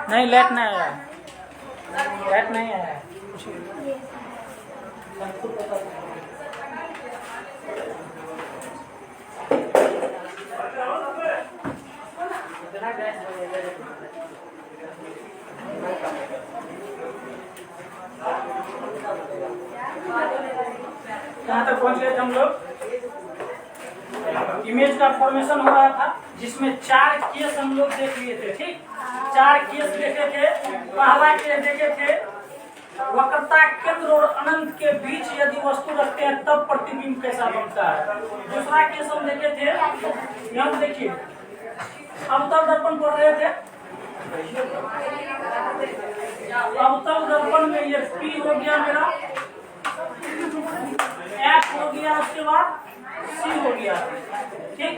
नहीं लेट नहीं आया, लेट नहीं आया। यहाँ तक पहुँच गए थे हम लोग। इमेज का फॉर्मेशन हो रहा था जिसमें 4 केस हम लोग देख लिए थे। ठीक, 4 केस देखे थे। पहला केस देखे थे वक्रता केंद्र और अनंत के बीच यदि वस्तु रखते हैं तब प्रतिबिंब कैसा बनता है। दूसरा केस हम देखे थे, यहाँ देखिए अवतल दर्पण पढ़ रहे थे। अवतल दर्पण में ये P हो गया मेरा, F हो गया, उसके बाद C हो गया। ठीक,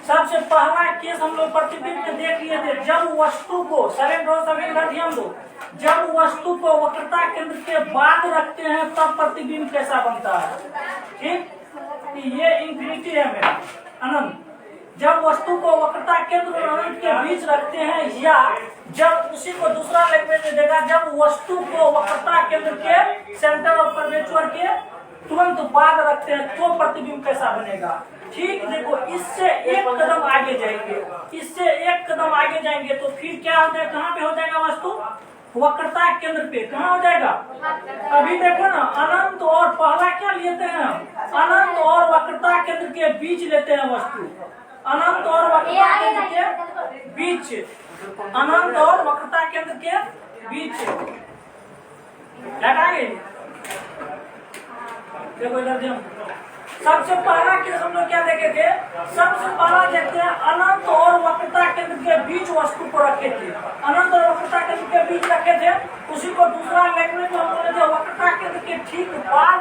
सबसे पहला केस हम लोग प्रतिबिंब में देख लिए थे। जब वस्तु को ध्यान दो, जब वस्तु को वक्रता केंद्र के बाद रखते हैं तब प्रतिबिंब कैसा बनता है। ठीक, ये इंफिनिटी है मेरा अनंत। जब वस्तु को वक्रता केंद्र और अनंत के बीच रखते हैं, या जब उसी को दूसरा लैंग्वेज में देगा, जब वस्तु को वक्रता केंद्र के सेंटर ऑफ कर्वेचर के तुरंत बाद रखते हैं तो प्रतिबिंब कैसा बनेगा। ठीक, देखो इससे एक कदम आगे जाएंगे, इससे एक कदम आगे जाएंगे तो फिर क्या हो जाएगा, कहाँ पे हो जाएगा वस्तु, वक्रता केंद्र पे। कहाँ हो जाएगा, अभी देखो ना, अनंत और पहला क्या लेते हैं, अनंत और वक्रता केंद्र के बीच लेते हैं वस्तु। अनंत और वक्रता केंद्र के बीच, अनंत और वक्रता केंद्र के बीच लगाएंगे। देखो इधर ध्यान, सबसे पहला केस हम लोग क्या देखे थे, सबसे पहला देखते हैं अनंत और वक्रता केंद्र के बीच वस्तु को रखे थे। अनंत और वक्रता केंद्र के बीच रखे थे, उसी को दूसरा लैंग्वेज में हम बोले थे वक्रता केंद्र के ठीक बाद।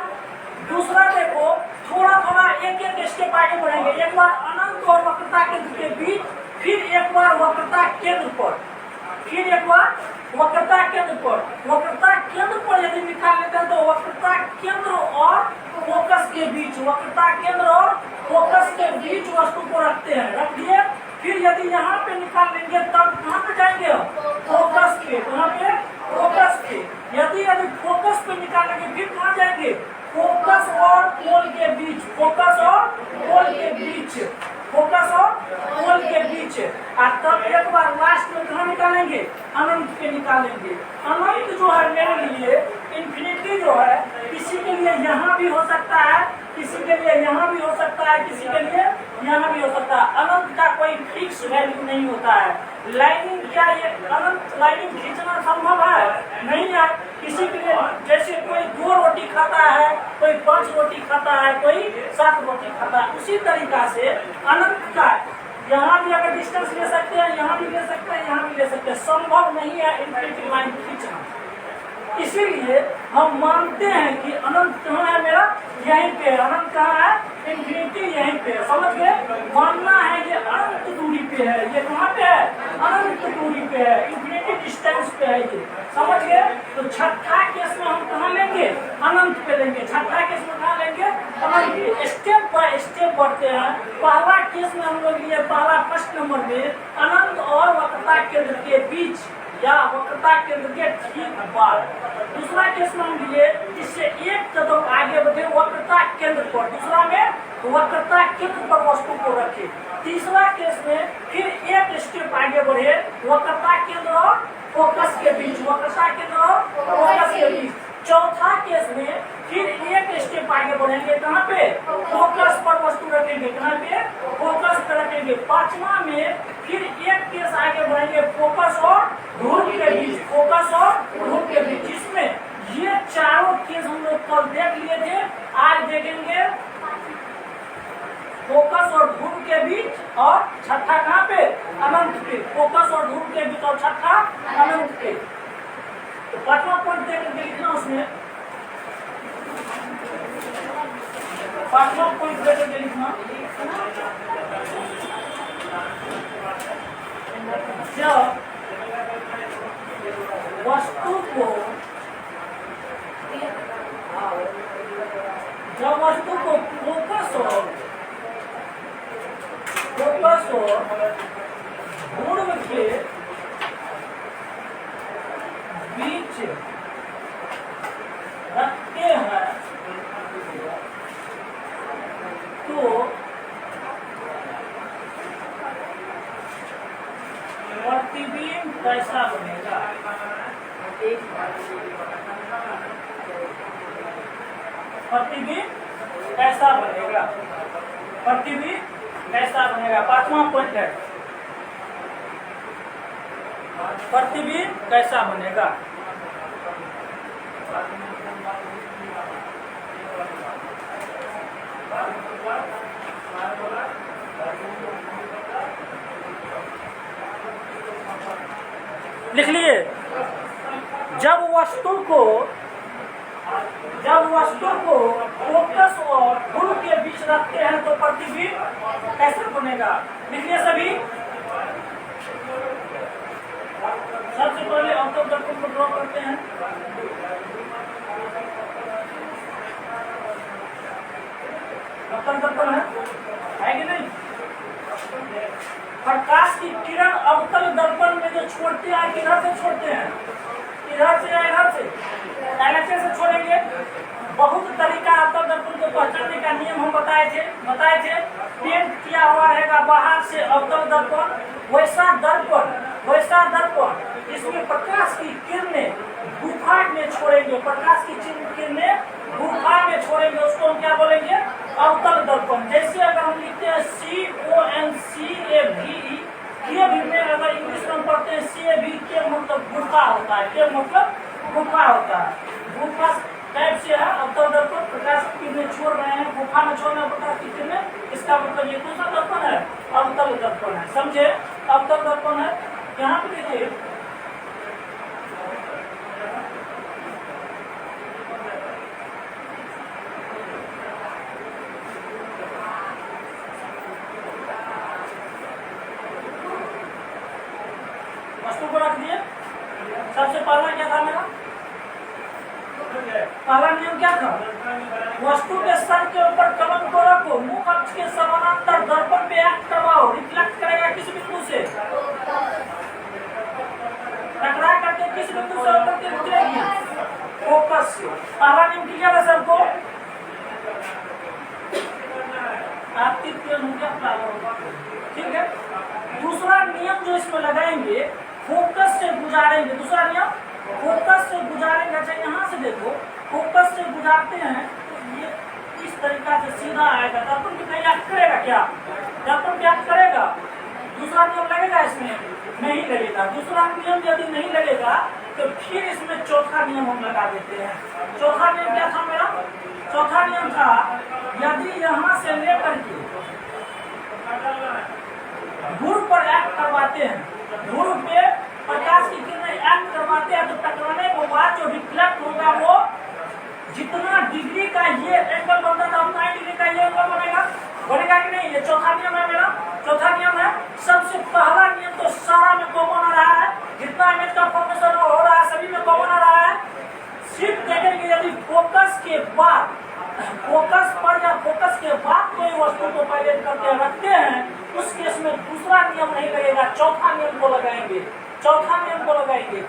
दूसरा देखो, थोड़ा थोड़ा एक एक स्टेप आगे बढ़ेंगे। एक बार अनंत और वक्रता केंद्र के बीच, फिर एक बार वक्रता केंद्र पर, फिर एक बार वक्रता केंद्र पर। वक्रता केंद्र पर यदि निकाल लेते हैं तो वक्रता केंद्र और फोकस के बीच, वक्रता केंद्र और फोकस के बीच वस्तु को रखते हैं, रख दिए। फिर यदि यहाँ पे निकाल लेंगे तब कहाँ पे जाएंगे, फोकस पे। कहाँ पे, फोकस पे। यदि फोकस पे निकालेंगे फिर कहाँ जाएंगे, फोकस और पोल के बीच, फोकस और पोल के बीच, फोकस और पोल के बीच। और तब एक बार लास्ट में कहाँ निकालेंगे, अनंत पे निकालेंगे। अनंत जो है मेरे लिए, इंफिनिटी जो है, किसी के लिए यहाँ भी हो सकता है, किसी के लिए यहाँ भी हो सकता है, किसी के लिए यहाँ भी हो सकता है। अनंत का कोई फिक्स वैल्यू नहीं होता है। लाइनिंग क्या, ये अनंत लाइनिंग खींचना संभव है, नहीं है। किसी के लिए जैसे कोई 2 रोटी खाता है, कोई 5 रोटी खाता है, कोई 7 रोटी खाता है, उसी तरीका से अनंत का यहाँ भी अगर डिस्टेंस ले सकते हैं, यहाँ भी ले सकते हैं, यहाँ भी ले सकते हैं। संभव नहीं है इंफिनिटी लाइन खींचना। इसीलिए हम मानते हैं कि अनंत कहाँ है मेरा, यहीं पे। अनंत कहाँ है, इंफिनिटी यहीं पे। समझ गए, मानना है ये अनंत दूरी पे है। ये कहाँ पे है, अनंत दूरी पे है, इंफिनिटी डिस्टेंस पे है ये। समझ गए। तो छठा केस में हम कहाँ लेंगे, अनंत पे लेंगे। छठा केस में कहाँ लेंगे, अनंत पे। स्टेप बाय स्टेप बढ़ते हैं। पहला केस में हम लोग लिए, पहला फर्स्ट नंबर में अनंत और वक्रता केंद्र के बीच या वक्रता केंद्र के ठीक बाद। दूसरा केस में हम लिए, इससे एक कदम आगे बढ़े वक्रता केंद्र पर। दूसरा में वक्रता केंद्र पर वस्तु को रखे। तीसरा केस में फिर एक स्टेप आगे बढ़े वक्रता केंद्र और फोकस के बीच, वक्रता केंद्र और फोकस के बीच। चौथा केस में फिर एक स्टेप आगे बढ़ेंगे, कहाँ पे, फोकस पर वस्तु रखेंगे। कहाँ पे, फोकस पर रखेंगे। पांचवा में फिर एक केस आगे बढ़ेंगे फोकस और ध्रुव के बीच, फोकस और ध्रुव के बीच। जिसमें ये चारों केस हम लोग कल देख लिए थे, आज देखेंगे फोकस और ध्रुव के बीच। और छठा कहाँ पे, अनंत पे। फोकस और ध्रुव के बीच और छठा अनंत पे। तो पांचवा पॉइंट देखेंगे लिखना, उसमें पांचवा पॉइंट देखेंगे लिखना, जब वस्तु को फोकस हो तो प्रतिबिंब कैसा बनेगा? प्रतिबिंब कैसा बनेगा? प्रतिबिंब कैसा बनेगा? पांचवा पॉइंट है, प्रतिबिंब कैसा बनेगा? लिख लिए। जब वस्तु को फोकस और ध्रुव के बीच रखते हैं तो प्रतिबिंब कैसे बनेगा? लिखिए सभी। सबसे पहले अवतल दर्पण को ड्रॉ करते हैं। अवतल दर्पण है कि नहीं? प्रकाश की किरण अवतल दर्पण में जो छोड़ते हैं, किधर से छोड़ते हैं? इधर से या इधर से? ऐसे से छोड़ेंगे। बहुत तरीका अवतल दर्पण को पहचानने का नियम हम बताए थे। पेंट किया हुआ रहेगा बाहर से अवतल दर्पण, वैसा दर्पण इसमें प्रकाश की किरणें गुफा में छोड़ेंगे। प्रकाश की किरणें गुफा में छोड़ेंगे, उसको हम क्या बोलेंगे? अवतल दर्पण। जैसे अगर हम लिखते हैं CONCAVE, के भी में अगर इंग्लिश में पढ़ते हैं CAV, के मतलब गुफा होता है। के मतलब गुफा होता है। गुफा टाइप से है अवतल दर्पण। प्रकाश की किरणें छोड़ रहे हैं, गुफा में छोड़ रहे हैं प्रकाश की किरणें, इसका मतलब ये कौन सा दर्पण है? अवतल दर्पण है। समझे? अवतल दर्पण है। यहाँ पे देखिए, वस्तु को रख दिए। सबसे पहला क्या था मेरा? पहला नियम क्या था? वस्तु के सर के ऊपर कलम को रखो, मुख अक्ष के समानांतर दर्पण पे एक्ट करवाओ। रिफ्लेक्ट करेगा किस बिंदु से? टकरा करके किस बिंदु से होकर के निकलेगी? फोकस से। पहला नियम क्या था सबको? आपकी ठीक है। दूसरा नियम जो इसमें लगाएंगे, फोकस से गुजारेंगे। दूसरा नियम फोकस से गुजारेंगे। अच्छा यहाँ से देखो, फोकस से गुजारते हैं, ये इस तरीका से सीधा आएगा। दर्पण की कहीं एक्ट करेगा क्या? दर्पण क्या करेगा? दूसरा नियम लगेगा इसमें? नहीं लगेगा। दूसरा नियम यदि नहीं लगेगा तो फिर इसमें चौथा नियम हम लगा देते हैं। चौथा नियम क्या था मेरा? चौथा नियम था, यदि यहाँ से लेकर के ध्रुव पर एक्ट करवाते हैं, ध्रुव पे प्रकाश की किरणें एक्ट करवाते हैं, तो टकराने के बाद जो रिफ्लेक्ट होगा वो जितना डिग्री का ये एंगल बनता था उतना ही डिग्री का ये एंगल बनेगा कि नहीं? ये चौथा नियम है मेरा। चौथा नियम है। सबसे पहला नियम तो सारा में कॉमन आ रहा है, जितना इमेज का फॉर्मेशन हो रहा है सभी में कॉमन आ रहा है। सिर्फ देखेंगे यदि फोकस के बाद कोई वस्तु को पहले करके रखते हैं, उस केस में दूसरा नियम नहीं लगेगा, चौथा नियम को लगाएंगे।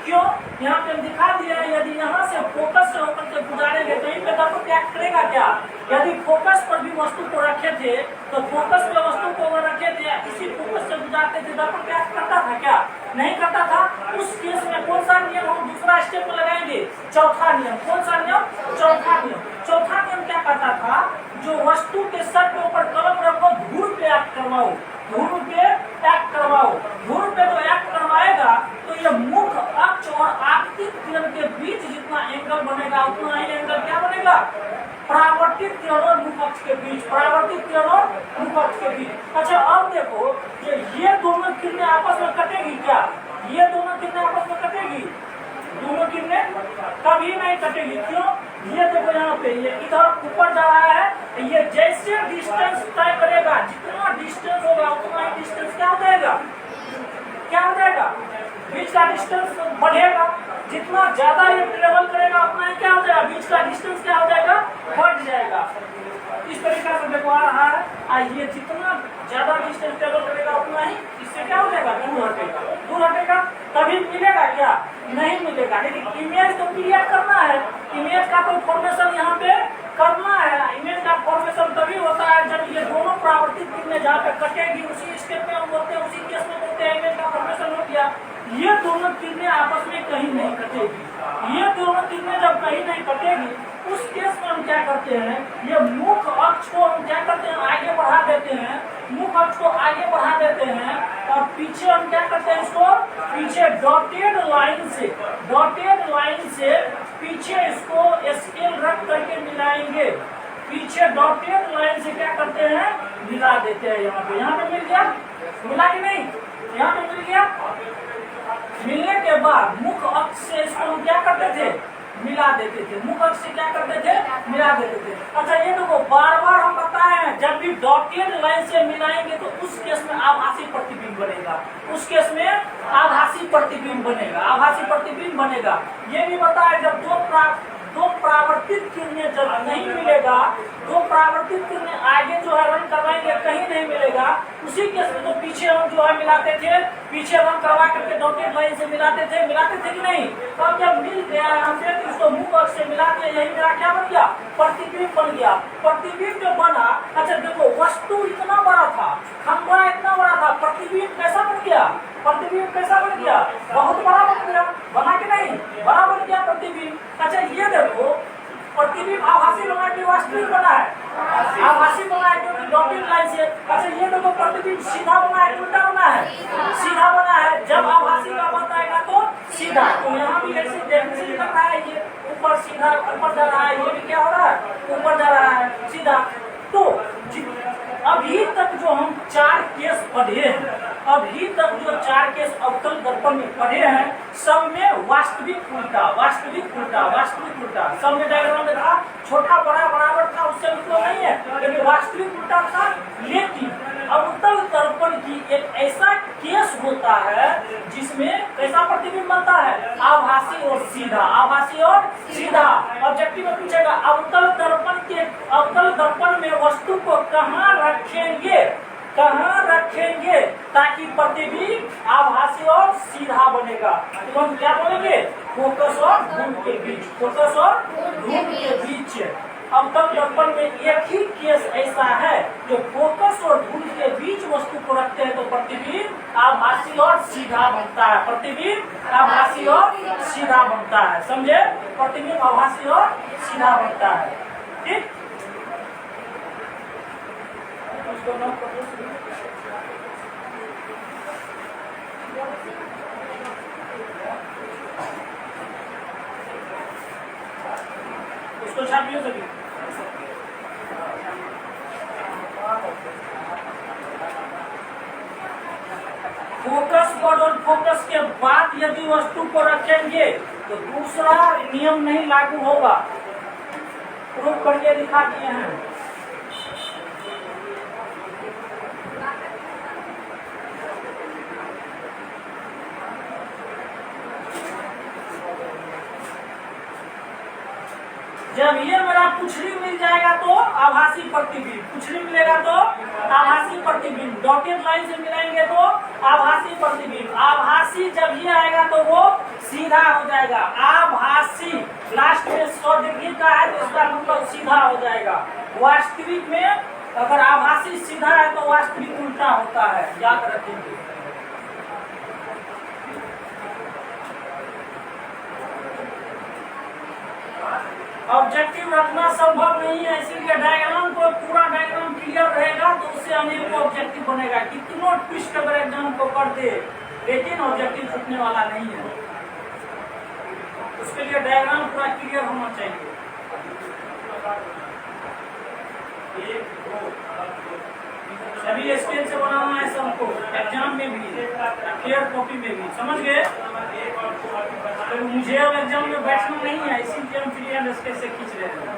क्यों? यहाँ पे दिखा दिया है, यदि यहाँ से फोकस से होकर के गुजारेंगे तो इन पे दर्पण क्या करेगा क्या? यदि फोकस पर भी वस्तु को रखे थे तो फोकस पे वस्तु को अगर रखे थे, इसी फोकस से गुजारते थे, दर्पण क्या करता था क्या? नहीं करता था। उस केस में कौन सा नियम हम दूसरा स्टेप में लगाएंगे? चौथा नियम। कौन सा नियम? चौथा नियम। चौथा नियम क्या करता था? जो वस्तु के सर के ऊपर कलम रखो, ध्रुव पे एक्ट करवाओ। ध्रुव पे जो एक्ट करवाएगा तो ये मुख अक्ष और आपतित किरण के बीच जितना एंगल बनेगा उतना ही एंगल क्या बनेगा? परावर्तित किरण और मुख अक्ष के बीच। अच्छा अब देखो, ये दोनों किरणें आपस में कटेगी क्या? ये दोनों किरणें आपस में कटेगी? दोनों किरणें कभी नहीं कटेगी। क्यों? ये देखो यहाँ पे ये इधर ऊपर जा रहा है, ये जैसे डिस्टेंस तय करेगा, जितना डिस्टेंस होगा उतना ही डिस्टेंस क्या हो जाएगा? बीच का डिस्टेंस बढ़ेगा। जितना ज्यादा ये ट्रेवल करेगा उतना ही क्या हो जाएगा? बीच का डिस्टेंस क्या हो जाएगा? बढ़ जाएगा। इस तरीका से देखो आ रहा है, ये जितना ज्यादा डिस्टेंस ट्रेवल करेगा उतना ही इससे क्या हो जाएगा? दूर हटेगा। कभी मिलेगा क्या? नहीं मिलेगा। लेकिन इमेज तो क्रिएट करना है, इमेज का कोई फॉर्मेशन यहाँ पे करना है। इमेज का फॉर्मेशन तभी होता है जब ये में जहाँ पे कटेगी उसी स्टेप में हम बोलते हैं, उसी केस में बोलते हैं इमेज का फॉर्मेशन हो गया। ये दोनों किरणें आपस में कहीं नहीं कटेगी। ये दोनों किरणें जब कहीं नहीं कटेगी उस केस में हम क्या करते हैं, ये मुख्य अक्ष को हम क्या करते हैं, आगे बढ़ा देते हैं, मुख्य अक्ष को आगे बढ़ा देते हैं और पीछे हम क्या करते हैं, इसको पीछे डॉटेड लाइन से पीछे इसको स्केल रख करके मिलाएंगे। पीछे डॉटेड लाइन से क्या करते हैं, मिला देते हैं। यहाँ पे मिल गया, मिला कि नहीं, यहाँ पे मिल गया। मिलने के बाद मुख्य अक्ष से इसको हम क्या करते थे, मिला देते थे। मुख्य अक्ष से क्या करते थे, मिला देते थे। अच्छा ये देखो, बार बार हम बताएं जब भी डॉटेड लाइन से मिलाएंगे तो उस केस में आभासी प्रतिबिंब बनेगा, उस केस में आभासी प्रतिबिंब बनेगा, आभासी प्रतिबिंब बनेगा। ये भी बताएं जब दो परावर्तित किरणें जब नहीं मिलेगा, दो परावर्तित किरणें आगे जो है रन करवाएंगे कहीं नहीं मिलेगा, उसी केस में तो पीछे हम जो है मिलाते थे, पीछे रन करवा करके डॉटेड लाइन से मिलाते थे कि नहीं। तो अब जब मिल गया हमसे तो इसको मुख्य अक्ष से मिला के यही मेरा क्या बन गया, प्रतिबिंब बन गया। प्रतिबिंब जो बना, अच्छा देखो वस्तु इतना बड़ा था, खंभा इतना बड़ा था, प्रतिबिंब कैसा बन गया, प्रतिबिंब कैसा बन गया, बहुत बड़ा बन गया, बना कि नहीं, बड़ा बन गया प्रतिबिंब। अच्छा ये देखो, प्रतिबिंब आभासी बना कि वास्तविक बना है, आभासी बना है क्योंकि डॉटेड लाइन से। अच्छा ये देखो, प्रतिबिंब सीधा बना है, उल्टा बना है, सीधा बना है। जब आभासी का बताएगा तो सीधा, तो यहाँ भी ऐसे देखने से लग रहा है ये ऊपर सीधा ऊपर जा रहा है, ये भी क्या हो रहा है, ऊपर जा रहा है सीधा। तो अभी तक जो हम 4 केस पढ़े हैं, अभी तक जो 4 केस अवतल दर्पण में पढ़े हैं, सब में वास्तविक उल्टा, वास्तविक उल्टा, वास्तविक उल्टा, सब में डायग्राम में था, छोटा बड़ा बराबर था, उससे मतलब नहीं है, लेकिन वास्तविक उल्टा था। लेकिन अवतल दर्पण की एक ऐसा केस होता है जिसमें कैसा प्रतिबिंब बनता है, आभासी और सीधा, आभासी और सीधा। ऑब्जेक्टिव में पूछेगा अवतल दर्पण में वस्तु को कहाँ रखेंगे, कहाँ रखेंगे ताकि प्रतिबिंब आभासी और सीधा बनेगा। तो हम क्या बोलेंगे, फोकस और धूम के बीच, फोकस और धूम के बीच। अवतल दर्पण में एक ही केस ऐसा है जो फोकस और धूम के बीच वस्तु को रखते हैं तो प्रतिबिंब आभासी और सीधा बनता है, प्रतिबिंब आभासी और सीधा बनता है, समझे, प्रतिबिंब आभासी और सीधा बनता है। ठीक, उसको छापिए सभी। फोकस पर और फोकस के बाद यदि वस्तु को रखेंगे तो दूसरा नियम नहीं लागू होगा, प्रूफ करके दिखा दिए हैं। जब ये मेरा पुछड़ी मिल जाएगा तो आभासी प्रतिबिंब, पुछड़ी मिलेगा तो आभासी प्रतिबिंब, डॉटेड लाइन से मिलाएंगे तो आभासी प्रतिबिंब। आभासी जब ये आएगा तो वो सीधा हो जाएगा, आभासी लास्ट में 100 डिग्री का है तो इसका मतलब सीधा हो जाएगा। वास्तविक में अगर आभासी सीधा है तो वास्तविक उल्टा होता है, याद रखेंगे। ऑब्जेक्टिव रखना संभव नहीं है, इसीलिए डायग्राम को पूरा डायग्राम क्लियर रहेगा तो उससे अनेकों ऑब्जेक्टिव बनेगा। कितनों ट्विस्ट अगर एग्जाम को कर दे लेकिन ऑब्जेक्टिव छूटने वाला नहीं है, उसके लिए डायग्राम पूरा क्लियर होना चाहिए। सभी स्केल से बनाना है सबको, एग्जाम में भी, क्लियर कॉपी में भी, समझ गए। तो मुझे अब एग्जाम में बैठना नहीं है, इसीलिए हम फ्री हैंड स्केल से खींच रहे हैं।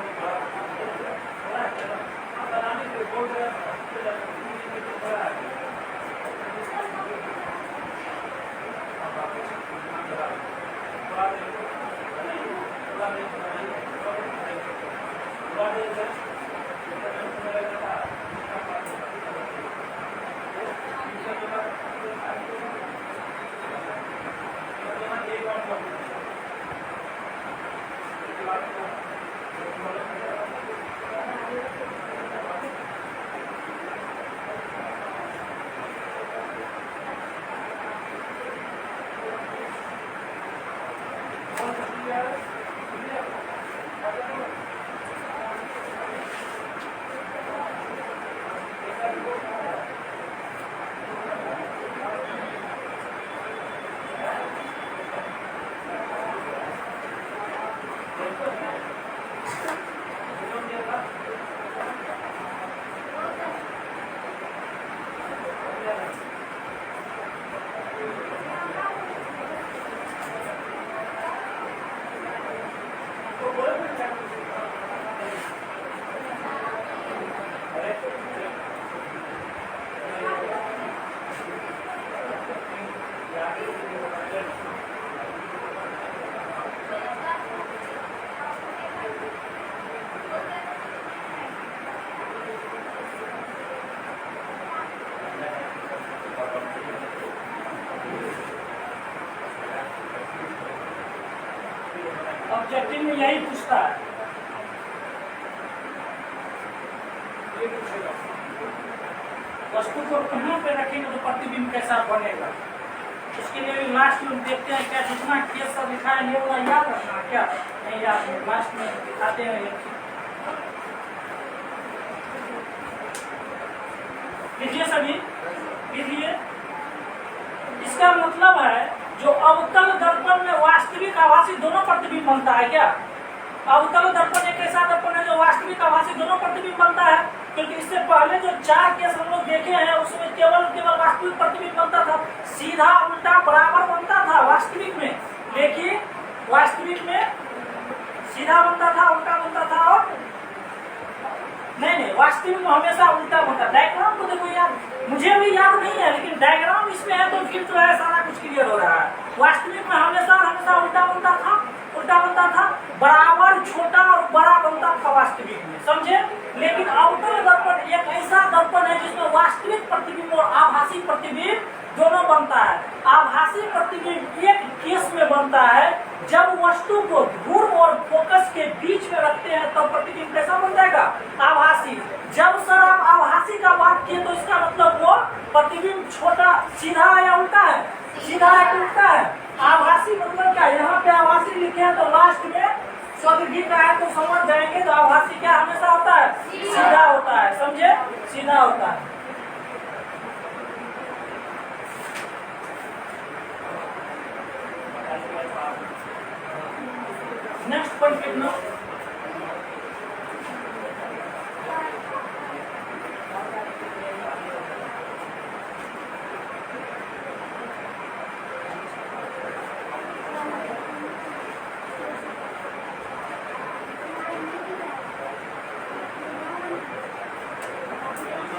प्रतिबिंब यही पूछता है, वस्तु को कहाँ पे रखेंगे तो प्रतिबिंब कैसा बनेगा। उसके लिए भी लास्ट में देखते हैं क्या जितना केस सब लिखा है ये वाला याद रखना क्या नहीं याद है, लास्ट में दिखाते हैं ये। लिखिए सभी, लिखिए। इसका मतलब है जो अवतल दर्पण में वास्तविक आभासी दोनों प्रतिबिंब बनता है क्या। अवतल दर्पण एक ऐसा दर्पण है जो वास्तविक आभासी दोनों प्रतिबिंब बनता है, क्योंकि इससे पहले जो 4 केस हम लोग देखे हैं उसमें केवल वास्तविक प्रतिबिंब बनता था, सीधा उल्टा बराबर बनता था वास्तविक में। लेकिन वास्तविक में सीधा बनता था, उल्टा बनता था, और नहीं वास्तविक में हमेशा उल्टा बनता। डायग्राम को देखो यार, मुझे भी याद नहीं है लेकिन डायग्राम इसमें है तो फिर जो है सारा कुछ क्लियर हो रहा है। वास्तविक में हमेशा उल्टा बनता था, बराबर छोटा और बड़ा बनता था वास्तविक में, समझे। लेकिन अवतल दर्पण एक ऐसा दर्पण है जिसमें वास्तविक प्रतिबिंब और आभासी प्रतिबिंब दोनों बनता है। आभासी प्रतिबिंब एक केस में बनता है जब वस्तु को ध्रुव और फोकस के बीच में रखते हैं तो प्रतिबिंब कैसा बन जाएगा, आभासी। जब सर आप आभासी का बात किए तो इसका मतलब वो प्रतिबिंब छोटा सीधा है या उल्टा है, सीधा है कि उल्टा है। आभासी मतलब क्या, यहाँ पे आभासी लिखे हैं तो लास्ट में स्वगृही का है तो समझ जाएंगे। तो आभासी क्या हमेशा होता है, सीधा होता है, समझे, सीधा होता है। नेक्स्ट पॉइंट कितना,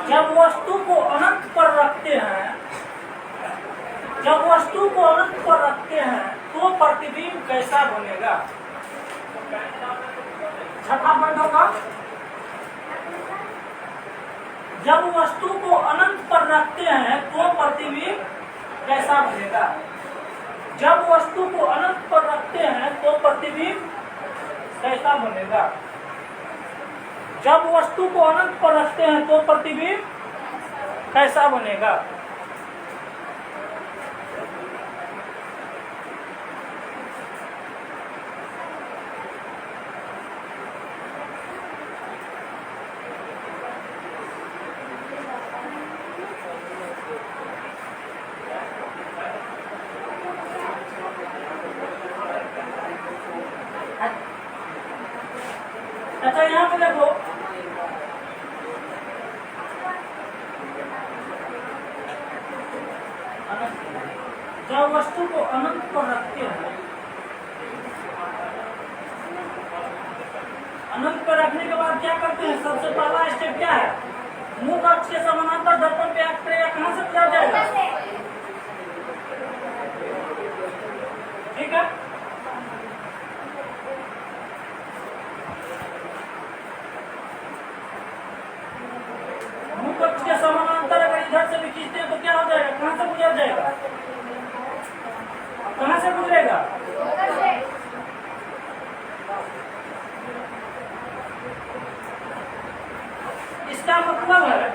जब वस्तु को अनंत पर रखते हैं, जब वस्तु को अनंत पर रखते हैं तो प्रतिबिंब कैसा बनेगा। छठा पॉइंट होगा, जब वस्तु को अनंत पर रखते हैं तो प्रतिबिंब कैसा बनेगा। जब वस्तु को अनंत पर रखते हैं तो प्रतिबिंब कैसा बनेगा। जब वस्तु को अनंत पर रखते हैं तो प्रतिबिंब कैसा बनेगा। अच्छा यहाँ पे देखो, जब वस्तु को अनंत पर रखते हैं, अनंत पर रखने के बाद क्या करते हैं, सबसे पहला स्टेप क्या है, मुख अक्ष के समानांतर दर्पण पे कहाँ से गुजर जाएगा, ठीक है। मुख अक्ष के समानांतर अगर इधर से भी खींचते हैं तो क्या हो जाएगा, कहाँ से गुजर जाएगा, कहाँ से गुजरेगा, इसका मतलब है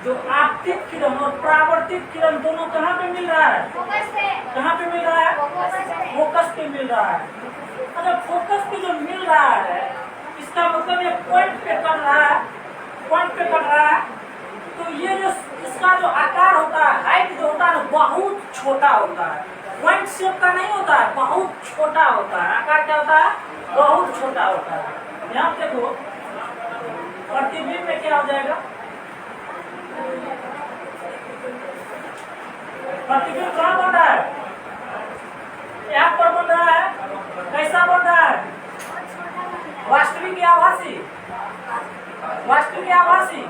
जो आपतित किरण और परावर्तित किरण दोनों कहाँ पे मिल रहा है, कहाँ पे मिल रहा है, फोकस पे मिल रहा है। अच्छा फोकस पे जो मिल रहा है इसका मतलब ये पॉइंट पे कर रहा है, पॉइंट पे कर रहा है, तो ये जो इसका जो आकार होता है, हाइट जो होता है बहुत छोटा होता है, पॉइंट शेप का नहीं होता है, बहुत छोटा होता है। आकार क्या होता है, बहुत छोटा होता है। यहाँ देखो प्रतिबिंब में क्या हो जाएगा, प्रतिबिंब कहाँ बन रहा है, यहाँ पर बन रहा है, कैसा बन रहा है, वास्तविक या आभासी, वास्तविक या आभासी,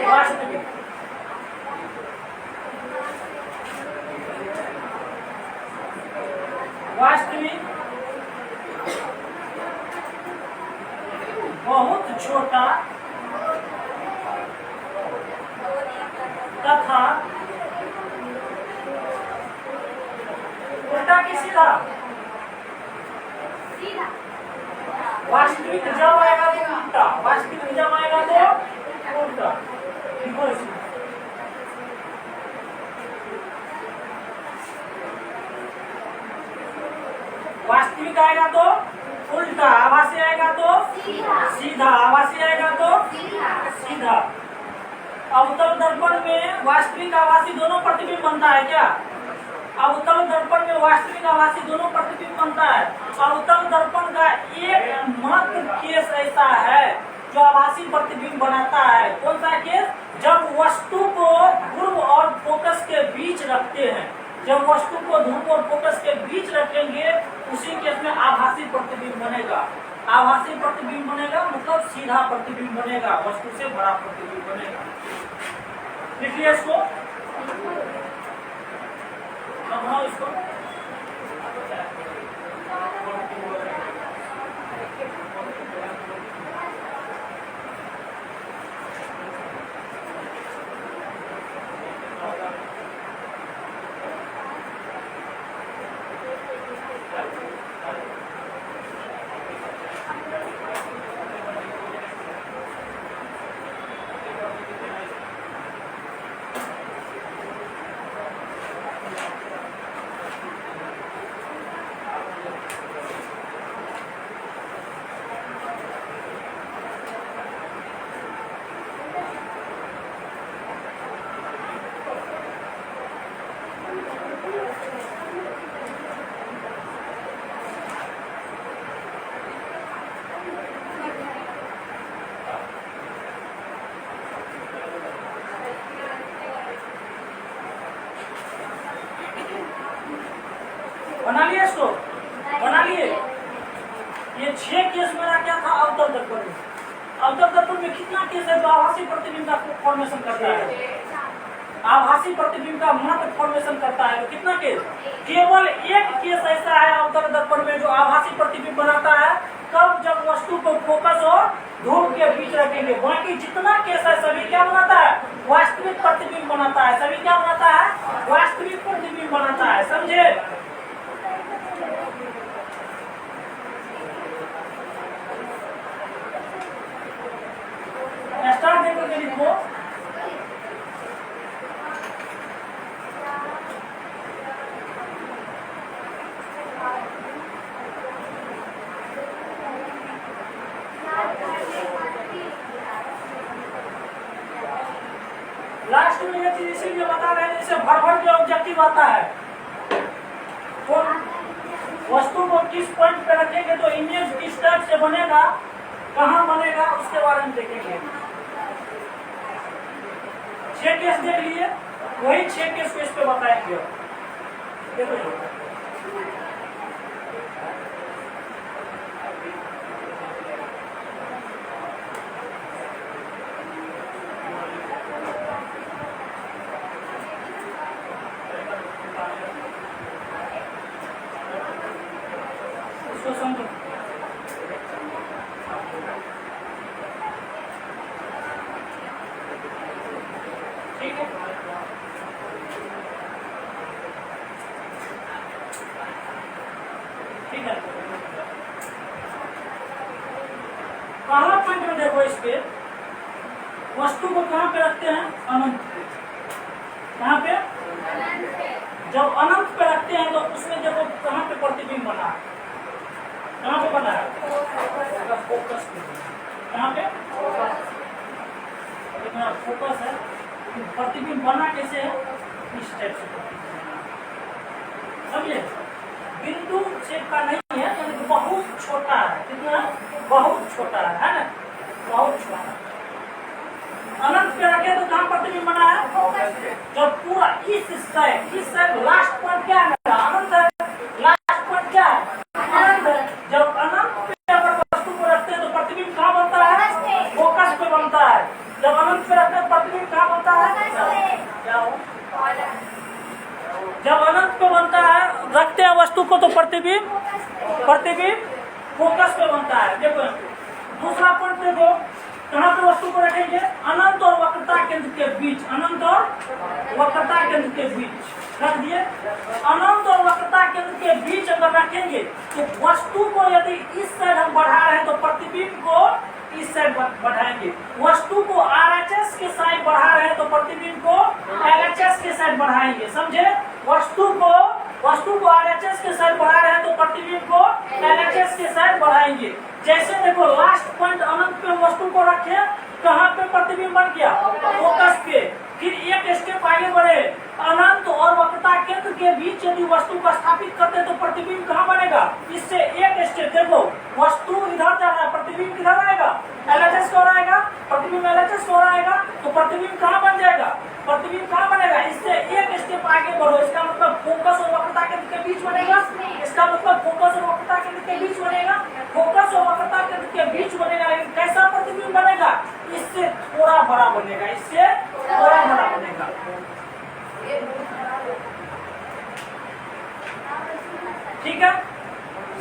वास्तविक। वास्तविक बहुत छोटा तथा उल्टा की सीधा, वास्तविक जब आएगा तो उल्टा, वास्तविक जब आएगा तो उल्टा। देखो इसमें वास्तविक आएगा तो उल्टा, आभासी आएगा तो सीधा, आभासी आएगा तो सीधा। अवतल दर्पण में वास्तविक आभासी दोनों प्रतिबिंब बनता है क्या? अवतल दर्पण में वास्तविक आभासी दोनों प्रतिबिंब बनता है। अवतल दर्पण का एकमात्र केस ऐसा है जो आभासी प्रतिबिंब बनाता है। कौन सा केस? जब वस्तु को ध्रुव और फोकस के बीच रखते हैं। जब वस्तु को ध्रुव और फोकस के बीच रखेंगे उसी केस में आभासी प्रतिबिंब बनेगा। आभासी प्रतिबिंब बनेगा मतलब सीधा प्रतिबिंब बनेगा, वस्तु से बड़ा प्रतिबिंब बनेगा। लिखिए इसको, अब इसको बना लिए, इसको बना लिए। ये 6 केस मेरा क्या था अवतल दर्पण में। अवतल दर्पण में कितना केस है जो आभासी प्रतिबिंब का फॉर्मेशन करता है? आभासी प्रतिबिंब का मात्र फॉर्मेशन करता है। तो कितना केस? केवल एक केस ऐसा है अवतल दर्पण में जो आभासी प्रतिबिंब बनाता है। कब? जब वस्तु को फोकस और ध्रुव के बीच रखेंगे। बाकी जितना केस है सभी क्या बनाता है? वास्तविक प्रतिबिंब बनाता है। सभी क्या बनाता है? वास्तविक प्रतिबिंब बनाता है। समझे? स्टार्ट देखो के लिखो। लास्ट में ये चीज इसीलिए बता रहे हैं, जैसे भर भर के ऑब्जेक्टिव आता है तो वस्तु को किस पॉइंट पे रखेंगे तो इमेज किस टाइप से बनेगा, कहाँ बनेगा, उसके बारे में देखेंगे। 6 केस देख लिए, वही 6 केस को इस पे बताएंगे। देखो इसको समझो। ठीक है, ठीक है। पहला पॉइंट में देखो, इसके वस्तु को कहाँ पे रखते हैं? अनंत पे। कहाँ पे? जब अनंत पे रखते हैं तो उसमें देखो कहाँ पे प्रतिबिंब बना, कहाँ पे बना है? फोकस पे। कहाँ पे? इतना फोकस है। प्रतिबिंब बना कैसे है? इस टाइप से। समझे? बिंदु शेप का नहीं है, तो बहुत छोटा है। कितना? बहुत छोटा है ना? बहुत छोटा। अनंत पे रखे तो कहाँ प्रतिबिंब बना है? जब पूरा इस साइड लास्ट पॉइंट क्या है? अनंत है। लास्ट पॉइंट क्या है? अनंत है। जब अनंत पे अगर वस्तु को रखते हैं तो प्रतिबिंब कहाँ बनता है? फोकस पे बनता है। जब अनंत पे रखते हैं प्रतिबिंब कहाँ बनता है? क्या हो? जब अनंत पे बनता है, रखते हैं वस्तु को तो प्रतिबिंब फोकस पे बनता है। देखो दूसरा पॉइंट देखो, कहाँ पे वस्तु को रखेंगे? अनंत और वक्रता केंद्र के बीच, अनंत और वक्रता केंद्र के बीच रख दिए। अनंत और वक्रता केंद्र के बीच अगर रखेंगे तो वस्तु को यदि इस साइड हम बढ़ा रहे हैं तो प्रतिबिंब को इस साइड बढ़ाएंगे। वस्तु को RHS के साइड बढ़ा रहे हैं तो प्रतिबिंब को LHS के साइड बढ़ाएंगे। समझे? वस्तु को RHS के साइड बढ़ा रहे हैं तो प्रतिबिंब को LHS के साइड बढ़ाएंगे। जैसे देखो लास्ट पॉइंट अनंत पे वस्तु को रखे, कहाँ पे प्रतिबिंब बन गया? फोकस पे। फिर एक स्टेप आगे बढ़े, अनंत और वक्रता केंद्र के बीच यदि वस्तु को स्थापित करते तो प्रतिबिंब कहाँ बनेगा? इससे एक स्टेप देखो, वस्तु इधर जा रहा है, प्रतिबिंब किधर आएगा? LHS को आएगा, प्रतिबिंब LHS को आएगा, तो प्रतिबिंब कहाँ बन जाएगा? प्रतिबिंब कहाँ बनेगा? इससे एक स्टेप आगे बढ़ो, इसका मतलब फोकस और वक्रता केंद्र के बीच बनेगा। इसका मतलब फोकस और वक्रता केंद्र के बीच बनेगा, फोकस और वक्रता केंद्र के बीच बनेगा। लेकिन कैसा प्रतिबिंब बनेगा? इससे थोड़ा बड़ा बनेगा, इससे थोड़ा बड़ा बनेगा। ठीक है,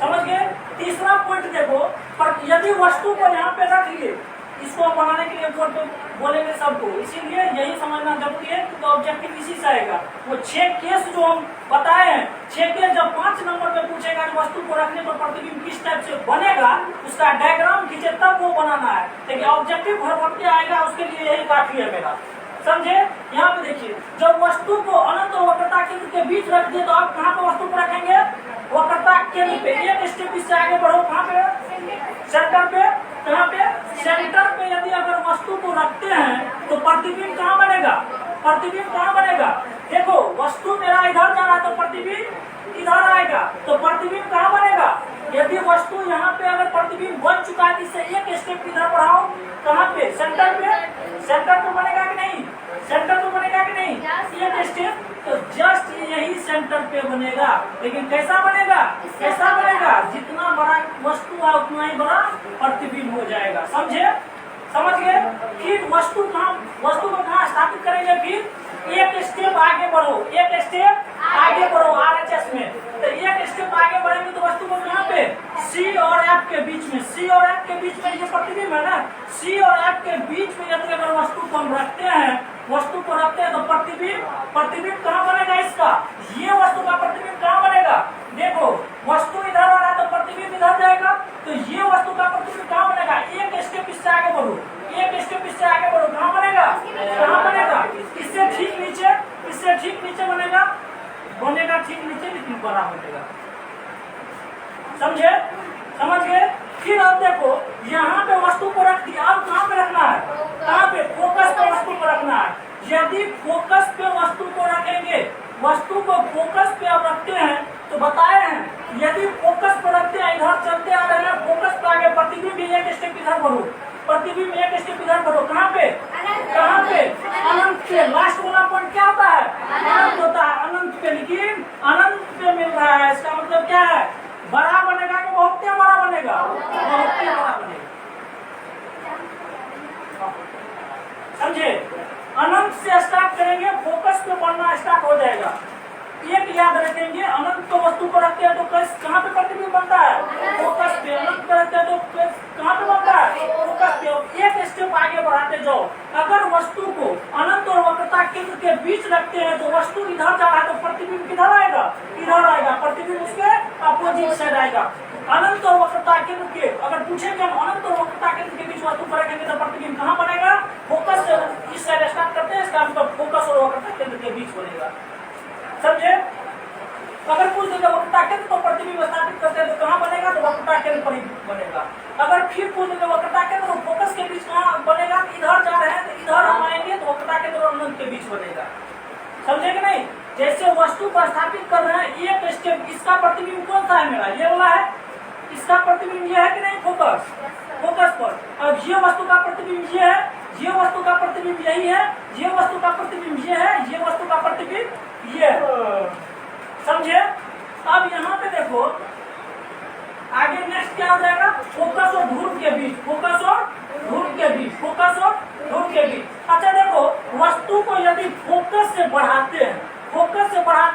समझ गए? तीसरा पॉइंट देखो, पर यदि वस्तु को यहाँ पे रख लिए, इसको बनाने के लिए बोर्ड पे बोलेंगे सबको, इसीलिए यही समझना जरूरी है तो ऑब्जेक्टिव इसी से आएगा। वो 6 केस जो हम बताए हैं, 6 केस जब 5 नंबर पे पूछेगा कि वस्तु को रखने पर प्रतिबिंब किस टाइप से बनेगा, उसका डायग्राम खींचे तब वो बनाना है। लेकिन ऑब्जेक्टिव भर भर के आएगा, उसके लिए यही काफी है मेरा। समझे? यहाँ पे देखिए, जब वस्तु को अनंत और वक्रता केंद्र के बीच रख दिए तो आप कहाँ पे वस्तु को रखेंगे? वक्रता केंद्र पे। एक स्टेप इससे आगे बढ़ो, कहाँ पे? सेंटर पे। कहाँ पे? सेंटर पे यदि अगर वस्तु को रखते हैं तो प्रतिबिंब कहाँ बनेगा? प्रतिबिंब कहाँ बनेगा? देखो वस्तु मेरा इधर जा रहा है तो प्रतिबिंब इधर आएगा, तो प्रतिबिंब कहाँ बनेगा? यदि वस्तु यहाँ पे अगर प्रतिबिंब बन चुका है, इससे एक स्टेप इधर बढ़ाओ, कहाँ पे? सेंटर पे। सेंटर पे बनेगा कि नहीं? सेंटर पे बनेगा कि नहीं? एक स्टेप तो जस्ट यही सेंटर पे बनेगा। लेकिन कैसा बनेगा? कैसा बनेगा? जितना बड़ा वस्तु है उतना ही बड़ा प्रतिबिंब हो जाएगा। समझे? समझ गए? फिर वस्तु को कहाँ स्थापित करेंगे? फिर एक स्टेप आगे बढ़ो, एक स्टेप आगे बढ़ो RHS में। तो एक स्टेप आगे बढ़ेंगे तो वस्तु को कहाँ पे? C और F के बीच में। C और F के बीच में ये प्रतिबिंब है ना, C और F के बीच में यदि अगर वस्तु को हम रखते हैं तो प्रतिबिंब कहाँ बनेगा इसका? ये वस्तु का प्रतिबिंब कहाँ बनेगा? देखो वस्तु इधर आ रहा है तो प्रतिबिंब इधर जाएगा, तो ये वस्तु का प्रतिबिंब कहाँ बनेगा? एक स्टेप इससे आगे बढ़ो, एक स्टेप इससे आगे बढ़ो, कहाँ बनेगा? कहाँ बनेगा? इससे ठीक नीचे बनेगा ठीक नीचे, लेकिन बड़ा बनेगा। समझे? समझ गए? फिर अब देखो यहाँ पे वस्तु को रख दिया, अब कहाँ पे रखना है? कहाँ पे? फोकस पे वस्तु को रखना है। यदि फोकस पे वस्तु को रखेंगे, वस्तु को फोकस पे अब रखते हैं तो बताए हैं, यदि फोकस पे रखते हैं, इधर चलते आ रहे हैं, फोकस पे आगे प्रतिबिंब एक स्टेप इधर बढ़ो, प्रतिबिंब एक स्टेप इधर बढ़ो, कहाँ पे? कहाँ पे? अनंत पे। लास्ट वाला पॉइंट क्या होता है? अनंत होता है, अनंत पे। लेकिन अनंत पे मिल रहा है, इसका मतलब क्या है? बड़ा बनेगा कि बहुत बड़ा बनेगा? बहुत बड़ा बनेगा। समझे? अनंत से स्टार्ट करेंगे, फोकस पे बढ़ना स्टार्ट हो जाएगा। एक याद रखेंगे, अनंत तो वस्तु को रखते हैं तो कहाँ पे प्रतिबिंब बनता है? फोकस पे। अनंत पे रखते हैं तो कहाँ पे बनता है? फोकस पे। एक स्टेप आगे बढ़ाते जाओ। अगर वस्तु को अनंत और वक्रता केंद्र के बीच रखते हैं तो वस्तु इधर जा रहा है तो प्रतिबिंब किधर आएगा? इधर आएगा, प्रतिबिंब उसके अपोजिट साइड आएगा। अनंत और वक्रता केंद्र के अगर पूछेंगे हम अनंत और वक्रता केंद्र के बीच वस्तु को रखेंगे तो प्रतिबिंब कहाँ बनेगा? फोकस से इस साइड स्टार्ट करते हैं, इसका मतलब फोकस और वक्रता केंद्र के बीच बनेगा। समझे? अगर पूछ देंगे वक्रता केंद्र तो प्रतिबिंब स्थापित करते हैं तो कहाँ बनेगा? तो वक्रता केंद्र पर ही बनेगा। अगर फिर पूछ देंगे वक्रता केंद्र तो फोकस के बीच कहाँ बनेगा? इधर जा रहे हैं तो इधर हम आएंगे तो वक्रता केंद्र और अनंत के बीच बनेगा। समझे कि नहीं? जैसे वस्तु को स्थापित कर रहे हैं, एक स्टेप, इसका प्रतिबिंब कौन सा है? मेरा ये वाला है। इसका प्रतिबिंब ये है कि नहीं? फोकस पर। अब ये वस्तु का प्रतिबिंब ये है, ये वस्तु का प्रतिबिंब यही है, ये वस्तु का प्रतिबिंब ये है, ये वस्तु का प्रतिबिंब ये है। समझे? अब यहाँ पे देखो आगे नेक्स्ट क्या हो जाएगा? फोकस और ध्रुव के बीच, फोकस और ध्रुव के बीच, फोकस और ध्रुव के बीच। अच्छा देखो, वस्तु को यदि फोकस से बढ़ाते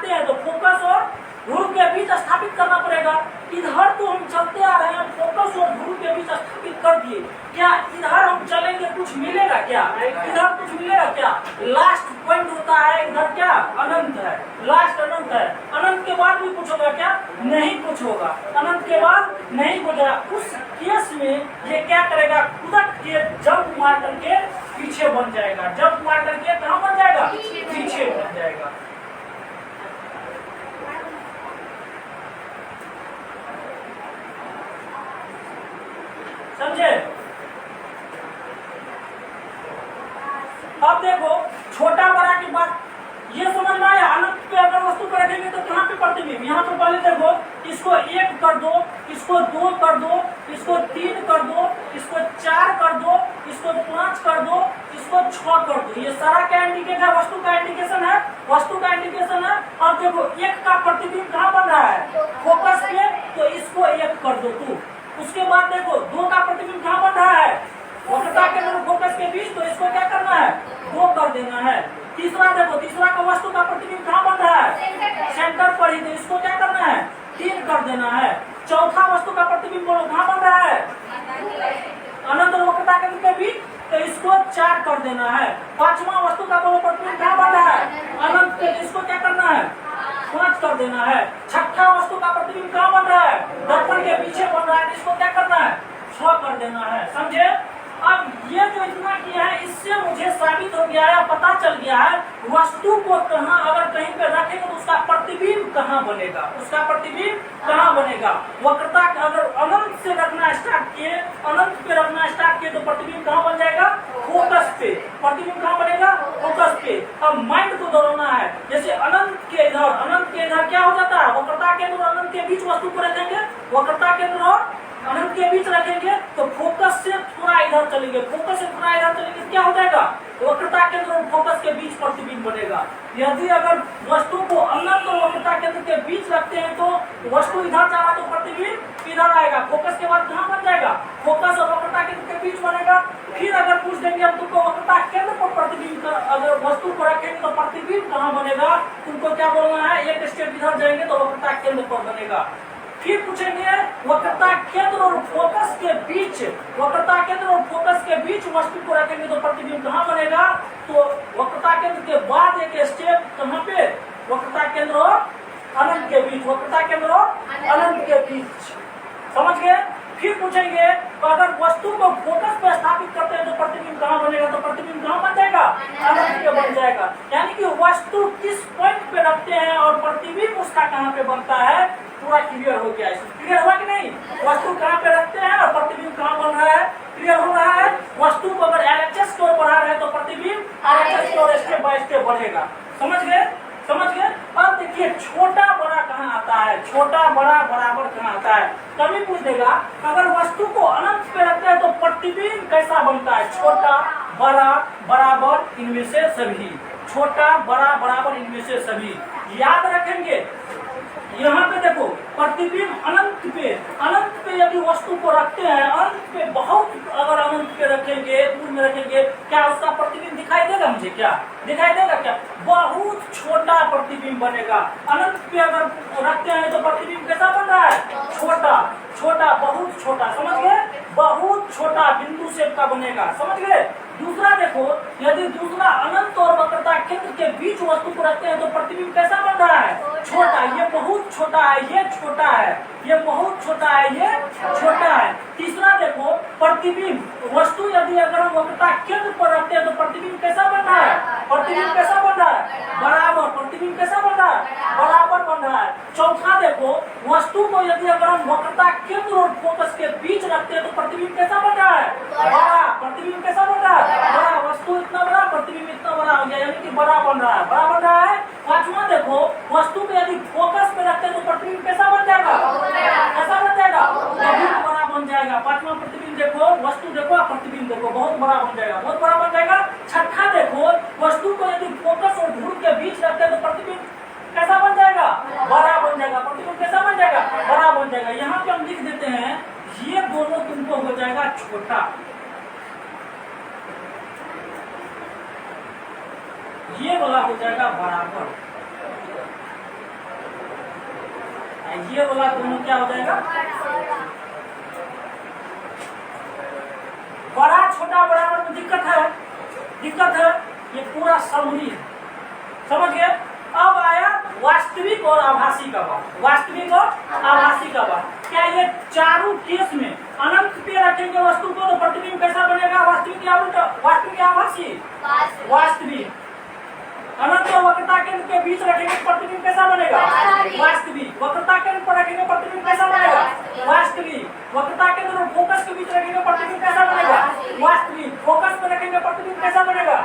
हैं तो फोकस और ध्रुव के बीच स्थापित करना पड़ेगा। इधर तो हम चलते आ रहे हैं, फोकस और ध्रुव के बीच स्थापित कर दिए। क्या इधर हम चलेंगे क्या, लास्ट पॉइंट होता है इधर क्या, अनंत है, लास्ट अनंत है। अनंत के बाद भी कुछ होगा क्या, नहीं कुछ होगा, अनंत के बाद नहीं कुछ होगा। उस केस में ये क्या करेगा, कूदक के जंप मार करके पीछे बन जाएगा, जंप मार करके कहाँ बन जाएगा, पीछे बन जाएगा। समझे? अब देखो छोटा बड़ा की बात ये समझ में आया। अनंत पे अगर वस्तु को रखेंगे तो कहाँ पे प्रतिबिंब, यहाँ पे पहले देखो इसको 1 कर दो, इसको 2 कर दो, इसको 3 कर दो, इसको 4 कर दो, इसको 5 कर दो, इसको 6 कर दो। ये सारा क्या इंडिकेट है, वस्तु का इंडिकेशन है, वस्तु का इंडिकेशन है। अब देखो 1 का प्रतिबिंब कहाँ बन रहा है, फोकस पे, तो इसको 1 कर दो तू। उसके बाद देखो 2 का प्रतिबिंब कहाँ बन रहा है, वक्रता के और फोकस के बीच, तो इसको क्या करना है, 2 कर देना है। तीसरा देखो, तीसरा का वस्तु का प्रतिबिंब कहाँ बन रहा है, सेंटर पर ही, तो इसको क्या करना है, 3 कर देना है। चौथा वस्तु का प्रतिबिंब बोलो कहाँ बन रहा है, अनंत और वक्रता के बीच, तो इसको 4 कर देना है। पांचवा वस्तु का बोलो प्रतिबिंब कहाँ बन रहा है, अनंत पे, इसको क्या करना है, 5 कर देना है। छठा वस्तु का प्रतिबिंब कहाँ बन रहा है, दर्पण के पीछे बन रहा है, इसको क्या करना है, 6 कर देना है। समझे? अब ये जो इतना किया है, इससे मुझे साबित हो गया है, पता चल गया है वस्तु को कहाँ अगर कहीं पे रखेंगे तो उसका प्रतिबिंब कहाँ बनेगा, उसका प्रतिबिंब कहाँ बनेगा। वक्रता अगर अनंत से रखना स्टार्ट किए, अनंत पे रखना स्टार्ट किए, तो प्रतिबिंब कहाँ बन जाएगा, फोकस पे। प्रतिबिंब कहाँ बनेगा, फोकस पे। अब माइंड को दौड़ाना है, जैसे अनंत के इधर, अनंत के इधर क्या हो जाता है, वक्रता केंद्र और अनंत के बीच वस्तु को रखेंगे, वक्रता केंद्र और अनंत के बीच रखेंगे, तो फोकस से थोड़ा इधर चलेंगे, फोकस से थोड़ा इधर चलेंगे, क्या हो जाएगा, वक्रता केंद्र और फोकस के बीच प्रतिबिंब बनेगा। यदि अगर वस्तु को अनंत और वक्रता केंद्र के बीच रखते हैं तो वस्तु इधर जा रहा तो प्रतिबिंब इधर आएगा, फोकस के बाद कहाँ बन जाएगा, फोकस और वक्रता केंद्र के बीच बनेगा। फिर अगर पूछ देंगे हम तुमको वक्रता केंद्र पर प्रतिबिंब, अगर वस्तु को रखेंगे तो प्रतिबिंब कहाँ बनेगा, तुमको क्या बोलना है, एक स्टेप इधर जाएंगे तो वक्रता केंद्र पर बनेगा। फिर पूछेंगे वक्रता केंद्र और फोकस के बीच, वक्रता केंद्र और फोकस के बीच वस्तु को रखेंगे तो प्रतिबिंब कहाँ बनेगा, तो वक्रता केंद्र के बाद एक स्टेप कहाँ पे, वक्रता केंद्र और अनंत के बीच, वक्रता केंद्र और अनंत के बीच। समझ गए? फिर पूछेंगे तो अगर वस्तु को फोकस पे स्थापित करते हैं तो प्रतिबिंब कहाँ बनेगा, तो प्रतिबिंब कहाँ बन जाएगा, अनंत पे बन जाएगा। यानी कि वस्तु किस पॉइंट पे रखते हैं और प्रतिबिंब उसका कहाँ पे बनता है, पूरा क्लियर हो गया। क्लियर हुआ कि नहीं, वस्तु कहाँ पे रखते हैं और प्रतिबिंब कहाँ बन रहा है, क्लियर हो रहा है। वस्तु को अगर LHS की ओर बढ़ा रहे हैं तो प्रतिबिंब LHS की ओर स्टेप बाय स्टेप बढ़ेगा। समझ गए, समझ गए? अब देखिए छोटा बड़ा कहाँ आता है, छोटा बड़ा बराबर कहाँ आता है, कभी पूछ देगा अगर वस्तु को अनंत पे रखते हैं तो प्रतिबिंब कैसा बनता है, छोटा बड़ा बराबर इनमें से सभी, छोटा बड़ा बराबर इनमें से सभी। याद रखेंगे यहाँ पे देखो प्रतिबिंब अनंत पे यदि वस्तु को रखते हैं, अनंत पे बहुत अगर अनंत पे रखेंगे, दूर में रखेंगे, क्या उसका प्रतिबिंब दिखाई देगा, मुझे क्या दिखाई देगा, क्या बहुत छोटा प्रतिबिंब बनेगा। अनंत पे अगर रखते हैं तो प्रतिबिंब कैसा बन रहा है, छोटा छोटा, बहुत छोटा। समझ गए, बहुत छोटा बिंदु शेप का बनेगा। समझ गए? दूसरा देखो, यदि दूसरा अनंत और वक्रता केंद्र के बीच वस्तु को रखते हैं तो प्रतिबिंब कैसा बन रहा है, छोटा। ये बहुत छोटा है, ये छोटा है, ये बहुत छोटा है, ये छोटा है। तीसरा देखो प्रतिबिंब वस्तु यदि अगर हम वक्रता केंद्र पर रखते हैं तो प्रतिबिंब कैसा बन रहा है, प्रतिबिंब कैसा बन रहा है, बराबर। प्रतिबिंब कैसा बन रहा है, बराबर बन रहा है। चौथा देखो वस्तु को यदि अगर हम वक्रता केंद्र और फोकस के बीच रखते हैं तो प्रतिबिंब कैसा बन रहा है, बड़ा। प्रतिबिंब कैसा बन रहा है, बड़ा। वस्तु इतना बड़ा, प्रतिबिंब इतना बड़ा हो गया, यानी कि बड़ा बन रहा है, बड़ा बन रहा है। पांचवा देखो वस्तु को यदि फोकस पे रखते हैं तो प्रतिबिंब कैसा बन जाएगा, कैसा बन जाएगा, बहुत बड़ा बन जाएगा। पांचवा प्रतिबिंब देखो, वस्तु देखो, प्रतिबिंब देखो, बहुत बड़ा बन जाएगा, बहुत बड़ा बन जाएगा। छठा देखो वस्तु को यदि फोकस और ध्रुव के बीच रखते हैं तो प्रतिबिंब कैसा बन जाएगा, बड़ा बन जाएगा। प्रतिबिंब कैसा बन जाएगा, बड़ा बन जाएगा। यहाँ पे हम लिख देते हैं ये दोनों तुमको हो जाएगा छोटा, ये वाला हो जाएगा बराबर, ये वाला दोनों क्या हो जाएगा, बड़ा छोटा बराबर में दिक्कत है, दिक्कत है। ये पूरा समरी है, समझ गए। अब आया वास्तविक और आभासी का बात, वास्तविक और आभासी का बात। क्या ये चारों केस में अनंत पे रखेंगे वस्तु को तो प्रतिबिंब कैसा बनेगा, वास्तविक या उल्टा, वास्तविक या आभासी, वास्तविक। अनंत और वक्रता केंद्र के बीच रखेंगे प्रतिबिंब कैसा बनेगा, वास्तविक। वक्रता केंद्र पर रखेंगे प्रतिबिंब कैसा बनेगा, वास्तविक। वक्रता केंद्र और फोकस के बीच रखेंगे प्रतिबिंब कैसा बनेगा, वास्तविक। फोकस पर रखेंगे प्रतिबिंब कैसा बनेगा,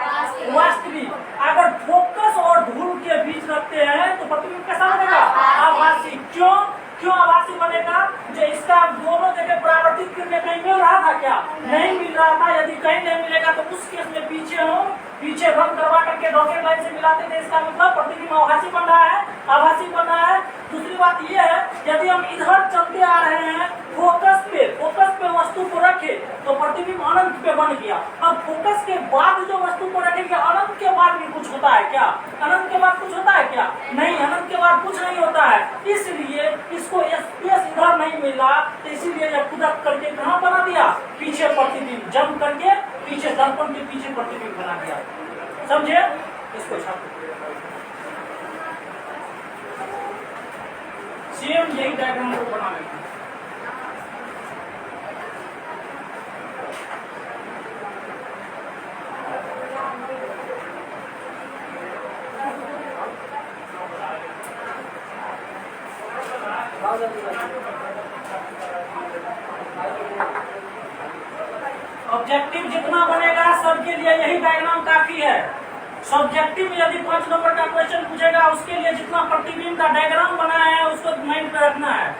वास्तविक। अगर फोकस और धूल के बीच रखते हैं तो प्रतिबिंब कैसा बनेगा, आभासी। क्यों क्यों आभासी बनेगा, जो इसका दोनों जगह परावर्तित किरणें कहीं मिल रहा था क्या, नहीं मिल रहा था। यदि कहीं नहीं मिलेगा तो उस केस में पीछे रंग करवा करके डॉटेड लाइन से मिलाते थे, इसका मतलब प्रतिबिंब आभासी बन रहा है, आभासी बन रहा है। दूसरी बात यह है, यदि हम इधर चलते आ रहे हैं फोकस पे वस्तु को रखे तो प्रतिबिंब अनंत पे बन गया। अब फोकस के बाद जो वस्तु को रखेंगे, अनंत के बाद भी कुछ होता है क्या, अनंत के बाद कुछ होता है क्या, नहीं, अनंत के बाद कुछ नहीं होता है। इसलिए इसको स्पेस इधर नहीं मिला, तो इसीलिए यह कुदक करके कहाँ बना दिया, पीछे प्रतिबिंब जम करके पीछे दर्पण के पीछे प्रतिबिंब बना दिया। समझे, इसको छापो। सेम यही डायग्राम को बना लेते हैं। ऑब्जेक्टिव जितना बनेगा सबके लिए यही डायग्राम काफी है। सब्जेक्टिव में यदि 5 नंबर का क्वेश्चन पूछेगा उसके लिए जितना प्रतिबिंब का डायग्राम बना है उसको माइंड में रखना है,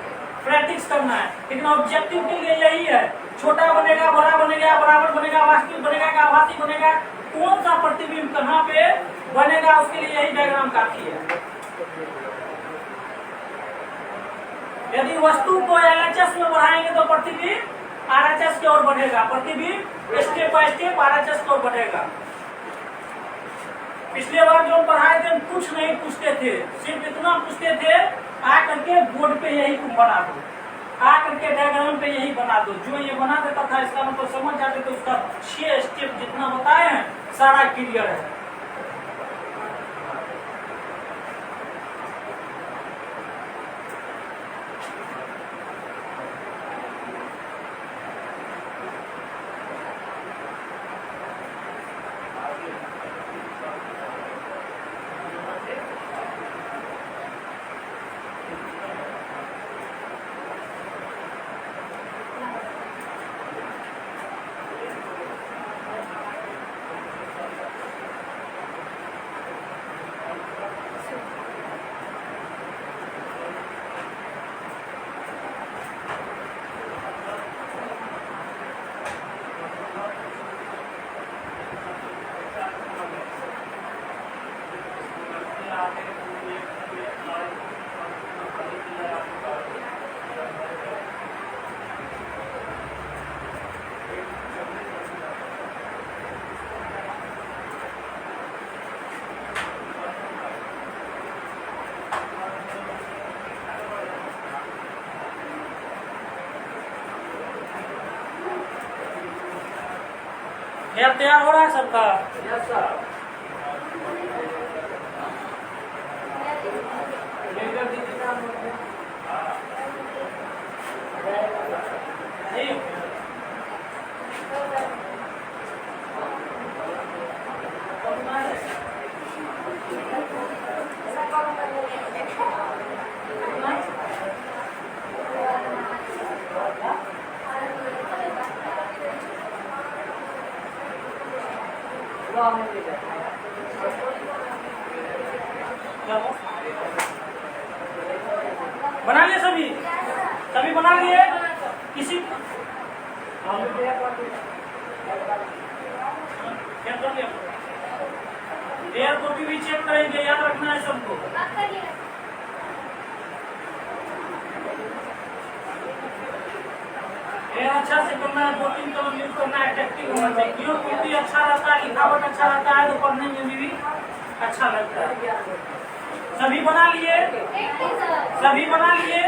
प्रैक्टिस करना है। लेकिन ऑब्जेक्टिव के लिए यही है, छोटा बनेगा, बड़ा बनेगा, बराबर बनेगा, वास्तविक बनेगा, आभासी बनेगा, कौन सा प्रतिबिंब कहाँ पे बनेगा उसके लिए यही डायग्राम काफी है। यदि वस्तु को LHS में बढ़ाएंगे तो प्रतिबिंब RHS की ओर बढ़ेगा, प्रतिबिंब स्टेप बाय स्टेप RHS की ओर बढ़ेगा। पिछले बार जो पढ़ाए थे कुछ नहीं पूछते थे, सिर्फ इतना पूछते थे आ करके बोर्ड पे यही तुम बना दो, आ करके डायग्राम पे यही बना दो। जो ये बना देता था इसका मतलब समझ जाते थे, उसका 6 स्टेप जितना बताए हैं सारा क्लियर है। ये तैयार हो रहा है सबका? Yes sir. बना लिए सभी? सभी बना लिए? किसी एयर कॉपी भी चेक करेंगे, याद रखना है सबको। अच्छा से करना है, 2-3 कलम यूज करना है, टेक्निक होना चाहिए। क्यों? क्योंकि अच्छा रहता है, लिखावट अच्छा रहता है तो पढ़ने में भी अच्छा लगता है। सभी बना लिए? सभी बना लिए?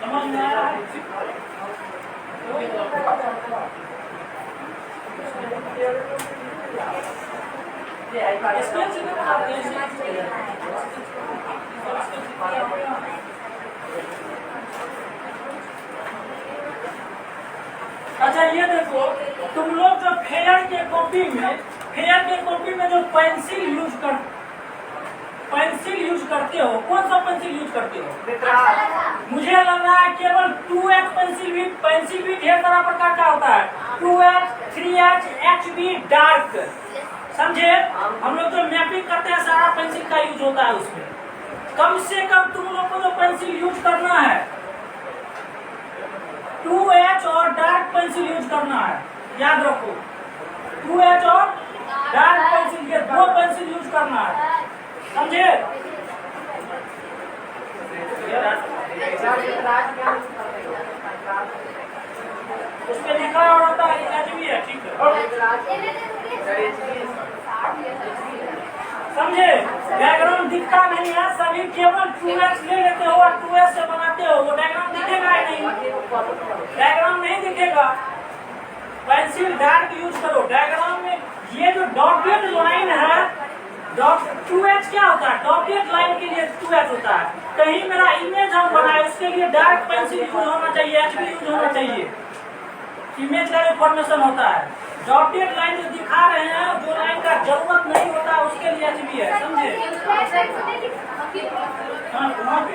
समझ में आया है? अच्छा ये देखो, तुम लोग जो फेयर के कॉपी में जो पेंसिल यूज करते हो, कौन सा पेंसिल यूज करते हो? मुझे लग रहा है केवल 2H पेंसिल भी ढेर सारा प्रकार का होता है। 2H, 3H, HB डार्क, समझे? हम लोग जो मैपिंग करते हैं सारा पेंसिल का यूज होता है उसमें। कम से कम तुम लोग को जो पेंसिल यूज करना है 2H और डार्क पेंसिल यूज करना है, याद रखो। 2H और डार्क पेंसिल, ये दो पेंसिल यूज करना है, समझे? उसमें लिखा होता है HB है, ठीक है, समझे? डायग्राम दिखता नहीं है, सभी केवल 2H ले लेते हो और 2H से बनाते हो, वो डायग्राम दिखेगा ही नहीं, डायग्राम नहीं दिखेगा। पेंसिल डार्क यूज करो। डायग्राम में ये जो डॉटेड लाइन है, 2H क्या होता है? डॉटेड लाइन के लिए 2H होता है। कहीं मेरा इमेज हम बनाए उसके लिए डार्क पेंसिल यूज होना चाहिए, HB यूज होना चाहिए, इमेज का इंफॉर्मेशन होता है। डॉटेड लाइन जो दिखा रहे हैं, जो लाइन का जरूरत नहीं होता उसके लिए HB है, समझे? हाँ, वहाँ पे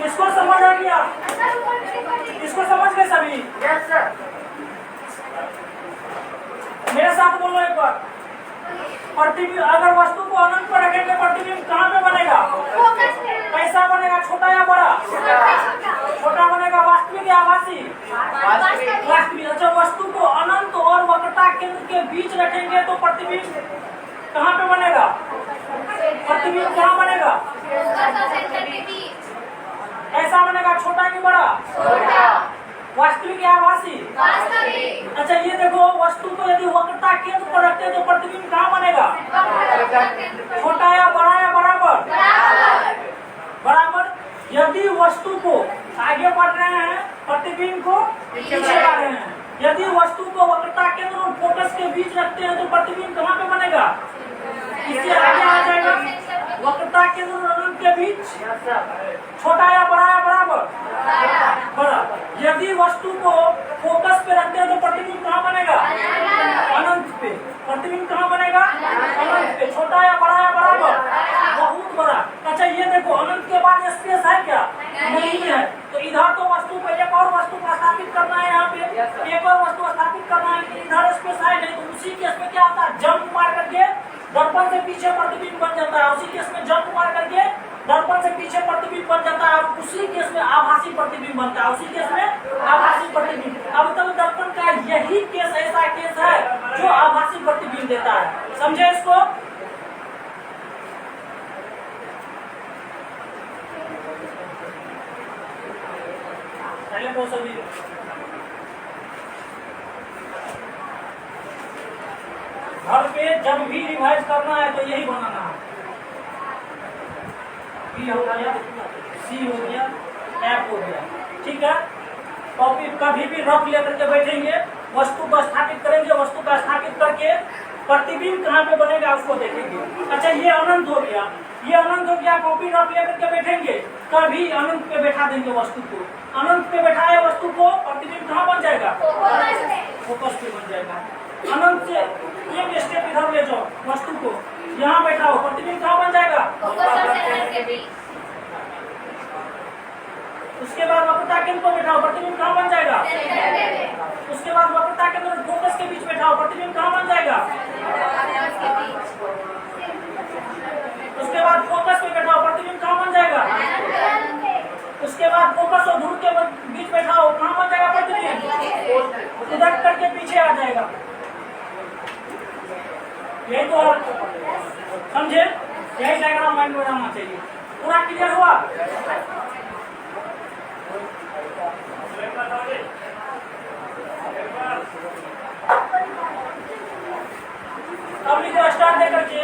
इसको समझ आ गया? इसको समझ गए सभी? Yes sir. मेरे साथ बोलो एक बार। प्रतिबिंब, अगर वस्तु को अनंत पर रखेंगे प्रतिबिंब कहाँ पे बनेगा? कैसा बनेगा, छोटा या बड़ा? छोटा बनेगा। वास्तविक या आभासी? वास्तविक। अच्छा, वस्तु को अनंत और वक्रता केंद्र के बीच रखेंगे तो प्रतिबिंब कहाँ पे बनेगा? प्रतिबिंब कहाँ बनेगा? कैसा बनेगा, छोटा कि बड़ा? वास्तविक या आभासी? अच्छा ये देखो, वस्तु को यदि वक्रता केंद्र पर रखते हैं तो प्रतिबिंब कहाँ बनेगा? छोटा या बड़ा या बराबर? बराबर। यदि वस्तु को आगे बढ़ रहे हैं, प्रतिबिंब को पीछे ला रहे हैं। यदि वस्तु को वक्रता केंद्र और फोकस के बीच रखते हैं तो प्रतिबिंब कहाँ पे बनेगा? इससे आगे आ जाएगा। वक्रता केंद्र और अनंत के बीच छोटा या बड़ा या बराबर? बड़ा। यदि वस्तु को फोकस पे रखते हैं तो प्रतिबिंब कहाँ बनेगा? अनंत पे। प्रतिबिंब कहाँ बनेगा? अनंत पे। छोटा या बड़ा या बराबर? बहुत बड़ा। अच्छा ये देखो, अनंत के बाद स्पेस है क्या? नहीं है। तो इधर तो वस्तु को एक और वस्तु को स्थापित करना है, यहाँ पे एक और वस्तु स्थापित करना है, इधर स्पेस है नहीं। तो उसी केस में क्या होता है, जंप मार करके दर्पण से पीछे प्रतिबिंब बन जाता है। उसी केस में जंप मार करके दर्पण से पीछे प्रतिबिंब बन जाता है। उसी केस में आभासी प्रतिबिंब बनता है। उसी केस में आभासी प्रतिबिंब। अब तक दर्पण का यही केस ऐसा केस है जो आभासी प्रतिबिंब देता है, समझे इसको? पहले तो सभी घर पे जब भी रिवाइज करना है तो यही बनाना है। बी हो गया, सी हो गया, एफ हो गया, ठीक है? कॉपी कभी भी रफ लेकर के बैठेंगे, वस्तु को स्थापित करेंगे, वस्तु को स्थापित करके प्रतिबिंब कहाँ पे बनेगा उसको देखेंगे। अच्छा ये अनंत हो गया, ये अनंत हो गया। कॉपी रफ लेकर के बैठेंगे, कभी अनंत पे बैठा देंगे वस्तु को। अनंत पे बैठाए वस्तु को, प्रतिबिंब कहाँ बन जाएगा? जाएगा? फोकस पे बन जाएगा। अनंत से एक स्टेप इधर ले जाओ वस्तु को, यहाँ बैठाओ, प्रतिबिंब कहाँ बन जाएगा? उसके बाद वक्रता केंद्र को बैठाओ, प्रतिबिंब कहाँ बन जाएगा? उसके बाद वक्रता केंद्र और फोकस के बीच बैठाओ, प्रतिबिंब कहाँ बन जाएगा? उसके बाद फोकस पे बैठाओ, प्रतिबिंब कहाँ बन जाएगा? उसके बाद फोकस और ध्रुव के बीच बैठाओ, कहाँ बन जाएगा प्रतिबिंब? इधर करके पीछे आ जाएगा। यही तो समझे? यही डायग्राम माइंड में रहना चाहिए। पूरा क्लियर हुआ? अब लिखो स्टार्ट दे करके।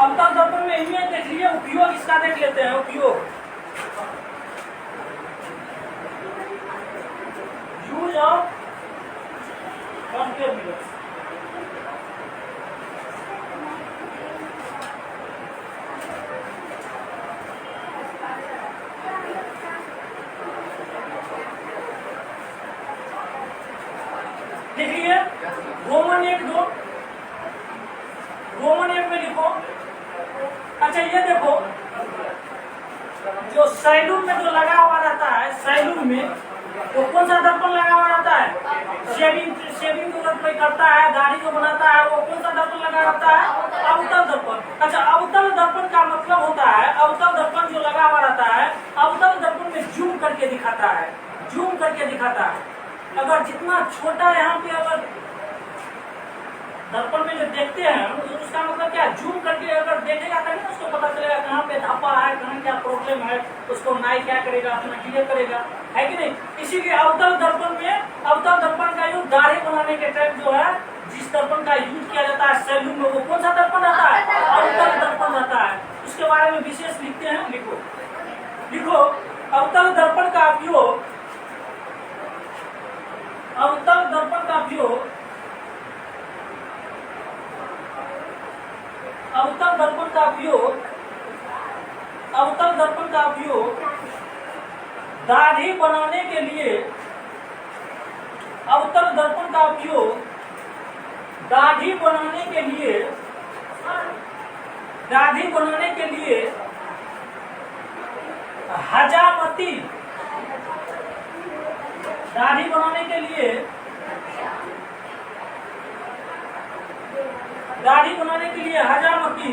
अब तक दर्पण में इमेज देख लिए, उपयोग इसका देख लेते हैं। उपयोग, यूज ऑफ कॉन्केव मिरर। देखिए रोमन 1:2, रोमन 1 में लिखो। अच्छा ये देखो, जो सैलून में जो लगा हुआ रहता है, सैलून में वो कौन सा दर्पण लगा हुआ रहता है? शेविंग जो कोई करता है, दाढ़ी जो बनाता है, वो कौन सा दर्पण लगा रहता है? अवतल दर्पण। अच्छा, अवतल दर्पण का मतलब होता है, अवतल दर्पण जो लगा हुआ रहता है, अवतल दर्पण में जूम करके दिखाता है, जूम करके दिखाता है। अगर जितना छोटा यहाँ पे अगर दर्पण में जो देखते हैं तो उसका मतलब क्या, जूम करके अगर देखेगा तभी ना उसको पता चलेगा कहाँ पे धब्बा है, कहाँ क्या प्रॉब्लम है, उसको नाई क्या करेगा, अपना क्लियर करेगा, है कि नहीं? इसीलिए अवतल दर्पण में, अवतल दर्पण का यूज दाढ़ी बनाने के टाइम जो है, जिस दर्पण का यूज किया जाता है सैलून में, वो कौन सा दर्पण रहता है? अवतल दर्पण रहता है। उसके बारे में विशेष लिखते हैं, लिखो लिखो। अवतल दर्पण का उपयोग, अवतल दर्पण का उपयोग, अवतल दर्पण का उपयोग, अवतल दर्पण का उपयोग दाढ़ी बनाने के लिए, अवतल दर्पण का उपयोग दाढ़ी बनाने के लिए, दाढ़ी बनाने के लिए हजामती, दाढ़ी बनाने के लिए, दाढ़ी बनाने के लिए हजामती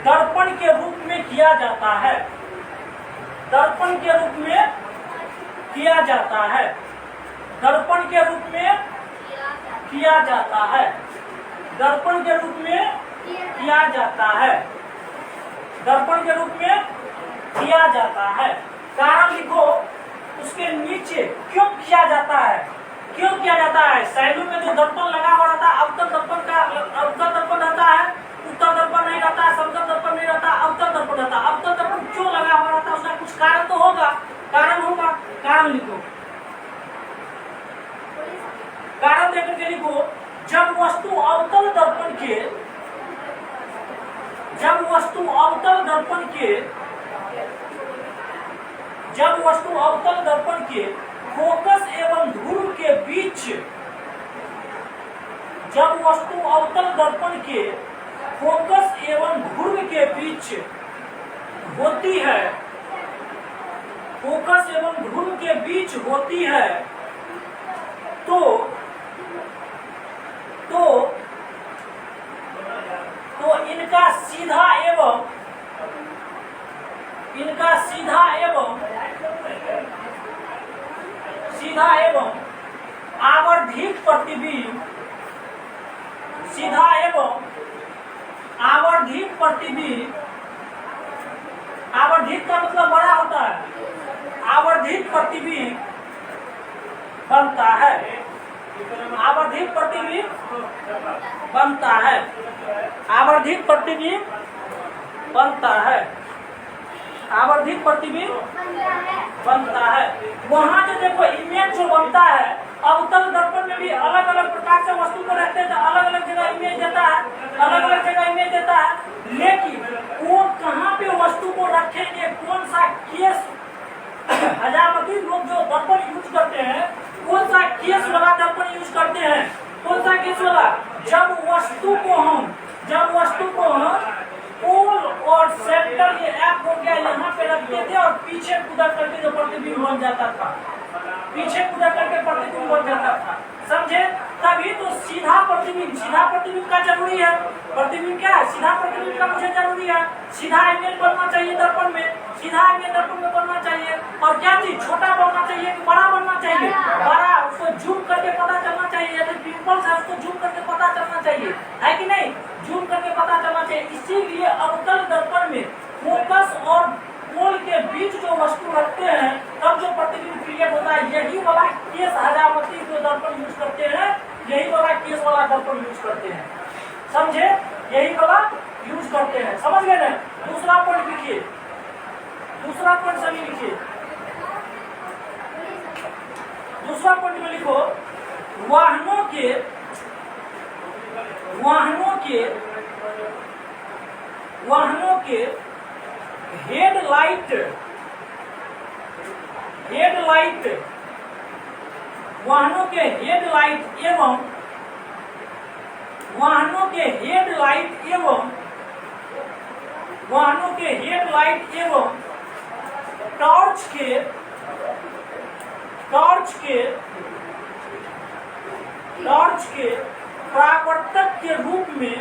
दर्पण के रूप में किया जाता है, दर्पण के रूप में किया जाता है, दर्पण के रूप में किया जाता है, दर्पण के रूप में किया जाता है, दर्पण के रूप में किया जाता है। कारण लिखो उसके नीचे, क्यों किया जाता है, क्यों किया जाता है? सैलून में जो दर्पण लगा हुआ रहता है, अवतल दर्पण का, अवतल दर्पण रहता है, उत्तल दर्पण नहीं रहता है, समतल दर्पण नहीं रहता, अवतल दर्पण रहता है। अवतल दर्पण क्यों लगा हुआ रहता है? उसका कुछ कारण तो होगा, कारण होगा, कारण लिखो, कारण देकर के लिखो। जब वस्तु अवतल दर्पण के, जब वस्तु अवतल दर्पण के, जब वस्तु अवतल दर्पण के फोकस एवं ध्रुव के बीच, जब वस्तु अवतल दर्पण के फोकस एवं ध्रुव के बीच होती है, फोकस एवं ध्रुव के बीच होती है, तो इनका सीधा एवं, इनका सीधा एवं, सीधा एवं आवर्धित प्रतिबिंब, सीधा एवं आवर्धित प्रतिबिंब, आवर्धित का मतलब बड़ा होता है, आवर्धित प्रतिबिंब बनता है, आवर्धित प्रतिबिंब बनता है, आवर्धित प्रतिबिंब बनता है, आवर्धित प्रतिबिंब बनता है। वहाँ जो देखो इमेज जो बनता है, अवतल दर्पण में भी अलग अलग प्रकार से वस्तु को रखते हैं तो अलग अलग जगह इमेज देता है, अलग अलग जगह इमेज देता है। लेकिन वो कहाँ पे वस्तु को रखेंगे, कौन सा केस हजामती लोग जो दर्पण यूज करते हैं, कौन सा केस वाला दर्पण यूज करते हैं, कौन सा केस वाला, जब वस्तु को हम पोल और सेंटर ये ऐप हो गया यहाँ पे रखते थे और पीछे कूदा करके जो प्रतिबिंब बन जाता था, पीछे कूदा करके प्रतिबिंब बन जाता था, समझे। तभी तो सीधा प्रतिबिंब का जरूरी है। प्रतिबिंब क्या है, सीधा प्रतिबिंब का मुझे जरूरी है। सीधा इमेज बनना चाहिए दर्पण में, सीधा इमेज दर्पण में बनना चाहिए। और क्या चीज, छोटा बनना चाहिए कि बड़ा बनना चाहिए, बड़ा, उसको जूम करके पता चलना चाहिए। यदि पिंपल्स है उसको जूम करके पता चलना चाहिए, है कि नहीं, जूम करके पता चलना चाहिए। इसीलिए अवतल दर्पण में फोकस और पोल के बीच जो वस्तु रखते हैं तब जो प्रतिबिंब क्रिएट होता है, यही वाला केस हजामती जो दर्पण यूज करते हैं, यही वाला केस वाला दर्पण यूज करते हैं, समझे, यही वाला यूज करते हैं, समझ गए ना। दूसरा पॉइंट लिखिए, दूसरा पॉइंट सभी लिखिए। दूसरा पॉइंट में लिखो, वाहनों के हेडलाइट एवं टॉर्च के परावर्तक के रूप में,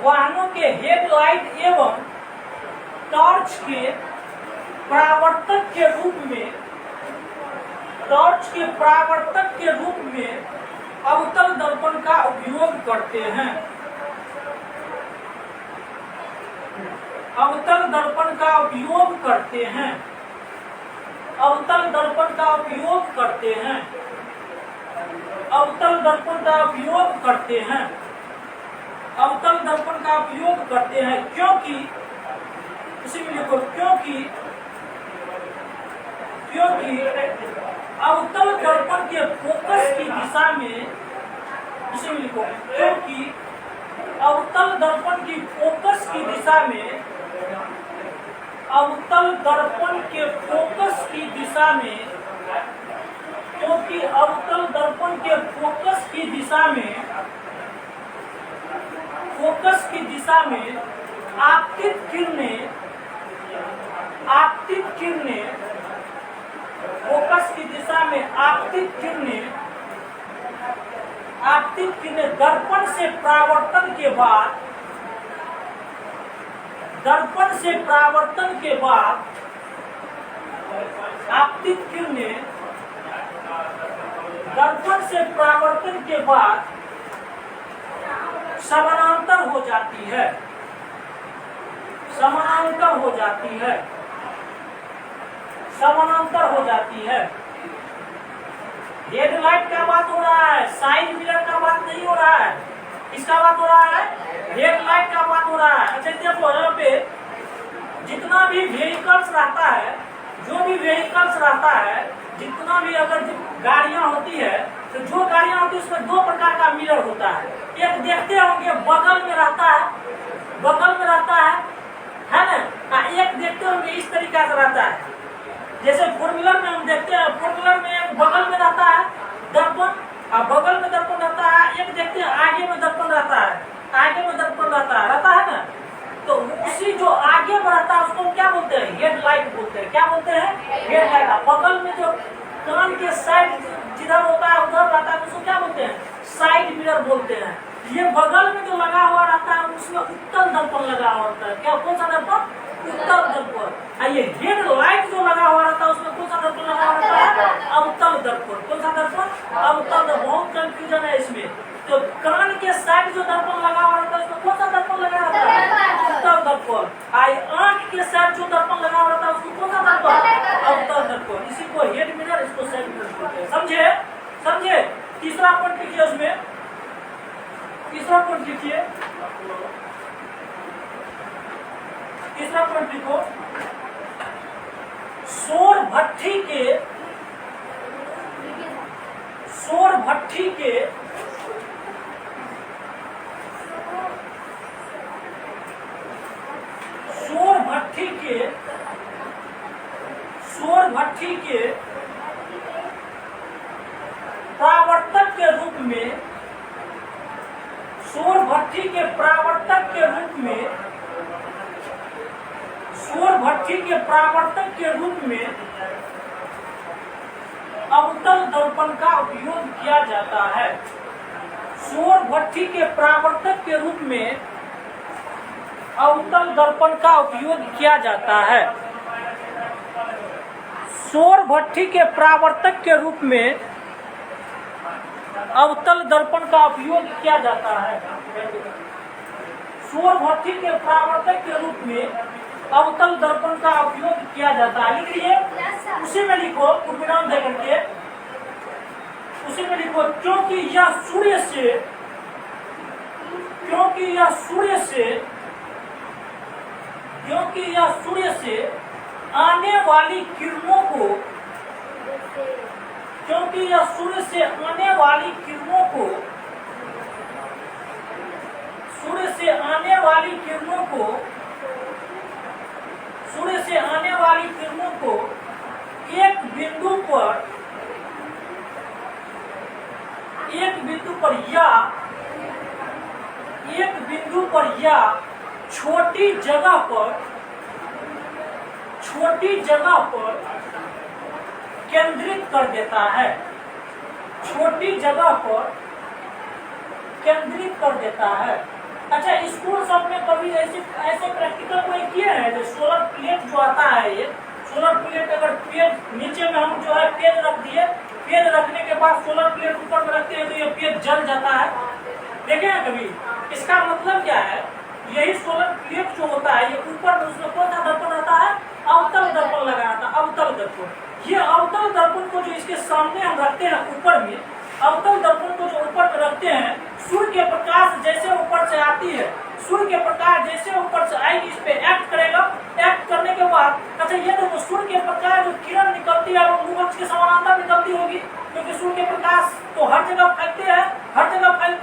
वाहनों के हेडलाइट एवं टॉर्च के परावर्तक के रूप में, अवतल दर्पण का उपयोग करते हैं। अवतल दर्पण का उपयोग करते हैं। अवतल दर्पण का उपयोग करते हैं। अवतल दर्पण का उपयोग करते हैं। अवतल दर्पण का उपयोग करते हैं क्योंकि, इसी में लिखो, क्योंकि अवतल दर्पण के फोकस की दिशा में, इसी में लिखो, क्योंकि अवतल दर्पण की फोकस की दिशा में, अवतल दर्पण के फोकस की दिशा में, क्योंकि अवतल दर्पण के फोकस की दिशा में, आपतित किरणें, फोकस की दिशा में आपतित किरणें दर्पण से परावर्तन के बाद, आपतित किरणें दर्पण से परावर्तन के बाद समानांतर हो जाती है, समानांतर हो जाती है। हेडलाइट का बात हो रहा है, साइड मिरर का बात नहीं हो रहा है, इसका बात हो रहा है, हेडलाइट का बात हो रहा है। अच्छा देखो, यहाँ पे जितना भी व्हीकल्स रहता है, जो भी व्हीकल्स रहता है, जितना भी अगर गाड़ियां होती है, तो जो गाड़ियां होती है उसमें दो प्रकार का मिरर होता है। एक देखते होंगे बगल में रहता है ना, एक देखते होंगे इस तरीका से रहता है। जैसे फोर व्हीलर में हम देखते हैं, फोर व्हीलर में एक बगल में रहता है दर्पण, और बगल में दर्पण रहता है, एक देखते हैं आगे में दर्पण रहता है, रहता है ना। तो उसी जो आगे में रहता है उसको क्या बोलते हैं, हेडलाइट बोलते हैं। क्या बोलते हैं, हेडलाइट। बगल में जो कान के साइड जिधर होता है उधर रहता है उसको क्या बोलते हैं, साइड मिरर बोलते हैं। ये बगल में जो लगा हुआ रहता है उसमें उत्तल दर्पण लगा हुआ होता है। क्या, कौन सा दर्पण, उत्तल दर्पण। ये हेडलाइट जो लगा हुआ रहता है उसमें कौन सा दर्पण लगा हुआ रहता है, अवतल दर्पण। कौन सा दर्पण, अवतल दर्पण। बहुत कंफ्यूजन है इसमें। तो कान के साइड जो दर्पण लगा हुआ रहता है उसमें कौन सा दर्पण लगा रहता है, उत्तल दर्पण। आंख के साइड जो दर्पण लगा हुआ रहता है उसको कौन सा दर्पण, अवतल दर्पण। इसी को हेड मिरर, इसको साइड मिरर बोलते हैं। समझे। तीसरा पॉइंट लिखिए, उसमें तीसरा पॉइंट लिखिए, तीसरा पॉइंट लिखो, भट्टी के सौर भट्टी के परावर्तक के रूप में सौर भट्टी के परावर्तक के रूप में अवतल दर्पण का उपयोग किया जाता है। सौर भट्टी के परावर्तक के रूप में अवतल दर्पण का उपयोग किया जाता है। सौर भट्टी के परावर्तक के रूप में अवतल दर्पण का उपयोग किया जाता है। सौर भट्टी के परावर्तक के रूप में अवतल दर्पण का उपयोग किया जाता है। लिख लीजिए, उसी में लिखो पूर्णविराम दे करके, उसी में लिखो क्योंकि यह सूर्य से आने वाली किरणों को एक बिंदु पर या छोटी जगह पर केंद्रित कर देता है। अच्छा, स्कूल सब में कभी ऐसे प्रैक्टिकल कोई किए हैं? जो सोलर प्लेट जो आता है, ये सोलर प्लेट अगर पेज नीचे में हम जो है पेज रख दिए, पेज रखने के बाद सोलर प्लेट ऊपर में रखते हैं तो ये पेज जल जाता है। देखे हैं कभी? इसका मतलब क्या है? यही सोलर प्लेट जो होता है, ये ऊपर में उसमें कौन सा दर्पण रहता है? अवतल दर्पण लगाया था, अवतल दर्पण। ये अवतल दर्पण को जो इसके सामने हम रखते हैं ऊपर में, अवतल दर्पण को जो ऊपर में रखते हैं, सूर्य के प्रकाश जैसे ऊपर से आती है, सूर्य के प्रकाश जैसे ऊपर से आएगी, इस पे एक्ट करेगा। एक्ट करने के बाद अच्छा ये देखो, सूर्य के प्रकाश जो किरण निकलती है वो मुख के समानांतर निकलती होगी, क्योंकि सूर्य के प्रकाश तो हर जगह फैलती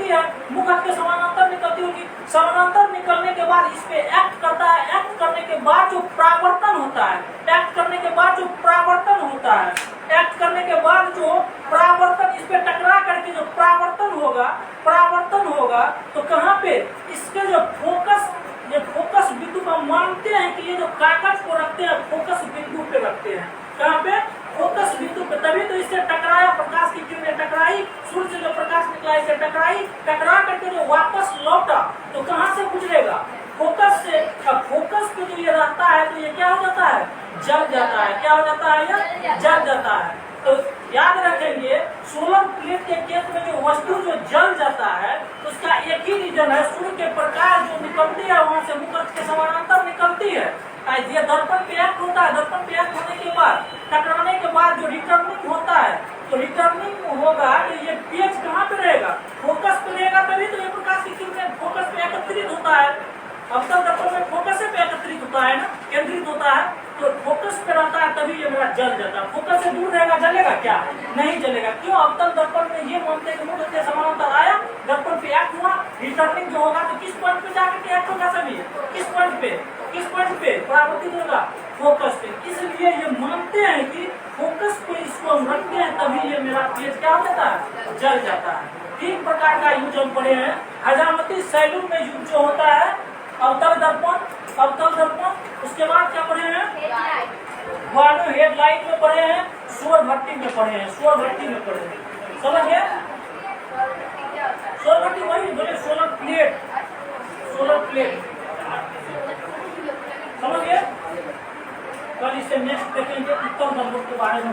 है, मुख के समानांतर निकलती होगी। समानांतर निकलने के बाद इस पे एक्ट करता है। एक्ट करने के बाद जो परावर्तन होता है, इस पे टकरा करके जो परावर्तन होगा तो कहाँ पे? इसके जो फोकस बिंदु को मानते हैं कि ये जो कागज को रखते हैं फोकस बिंदु पे रखते हैं। कहाँ पे? फोकस बिंदु पे। तभी तो इससे टकराया, प्रकाश की किरणें टकराई, सूर्य से जो प्रकाश निकला इसे टकरा करके जो वापस लौटा तो कहाँ से गुजरेगा? फोकस से। अब फोकस पे जो ये रहता है तो ये क्या हो जाता है? जल जाता है। क्या हो जाता है? जल जाता है। तो याद रखेंगे, सोलर प्लेट के केस में जो वस्तु जो जल जाता है उसका एक ही रीजन है, सूर्य के प्रकाश जो निकलती है वहां से मुख के समानांतर निकलती है। ये दर्पण पे एक्ट होता है। दर्पण पे एक्ट होने के बाद, टकराने के बाद जो रिटर्निंग होता है, तो रिटर्निंग होगा तो ये पेज कहाँ पे रहेगा? फोकस पे रहेगा। तभी तो ये प्रकाश की किरणें फोकस पे एकत्रित होता है। अवतल दर्पण में फोकस पे एकत्रित होता है ना, केंद्रित होता है, तो फोकस पे रहता है, तभी ये मेरा जल जाता है। फोकस से दूर रहेगा, जलेगा क्या? नहीं जलेगा। क्यों? अवतल दर्पण में ये मानते हैं कि मुख के समानांतर आया, दर्पण पे एक्ट हुआ, रिटर्निंग जो होगा तो किस पॉइंट पे जाकर के एक्ट होगा? सभी किस पॉइंट पे परावर्तित होगा? फोकस पे। इसलिए ये मानते हैं कि फोकस पे इसको हम रखते हैं तभी ये मेरा पेज क्या हो जाता है? जल जाता है। 3 प्रकार का यूज हम पढ़े हैं। हजामती सैलून में यूज जो होता है अवतल दर्पण, उसके बाद क्या पढ़े हैं? हेडलाइट में पढ़े हैं, सौर भट्टी में पढ़े हैं। समझ गए? सौर भट्टी वही बोले, सोलर प्लेट। समझ गए? कल इससे नेक्स्ट देखेंगे उत्तर दर्पण के बारे में।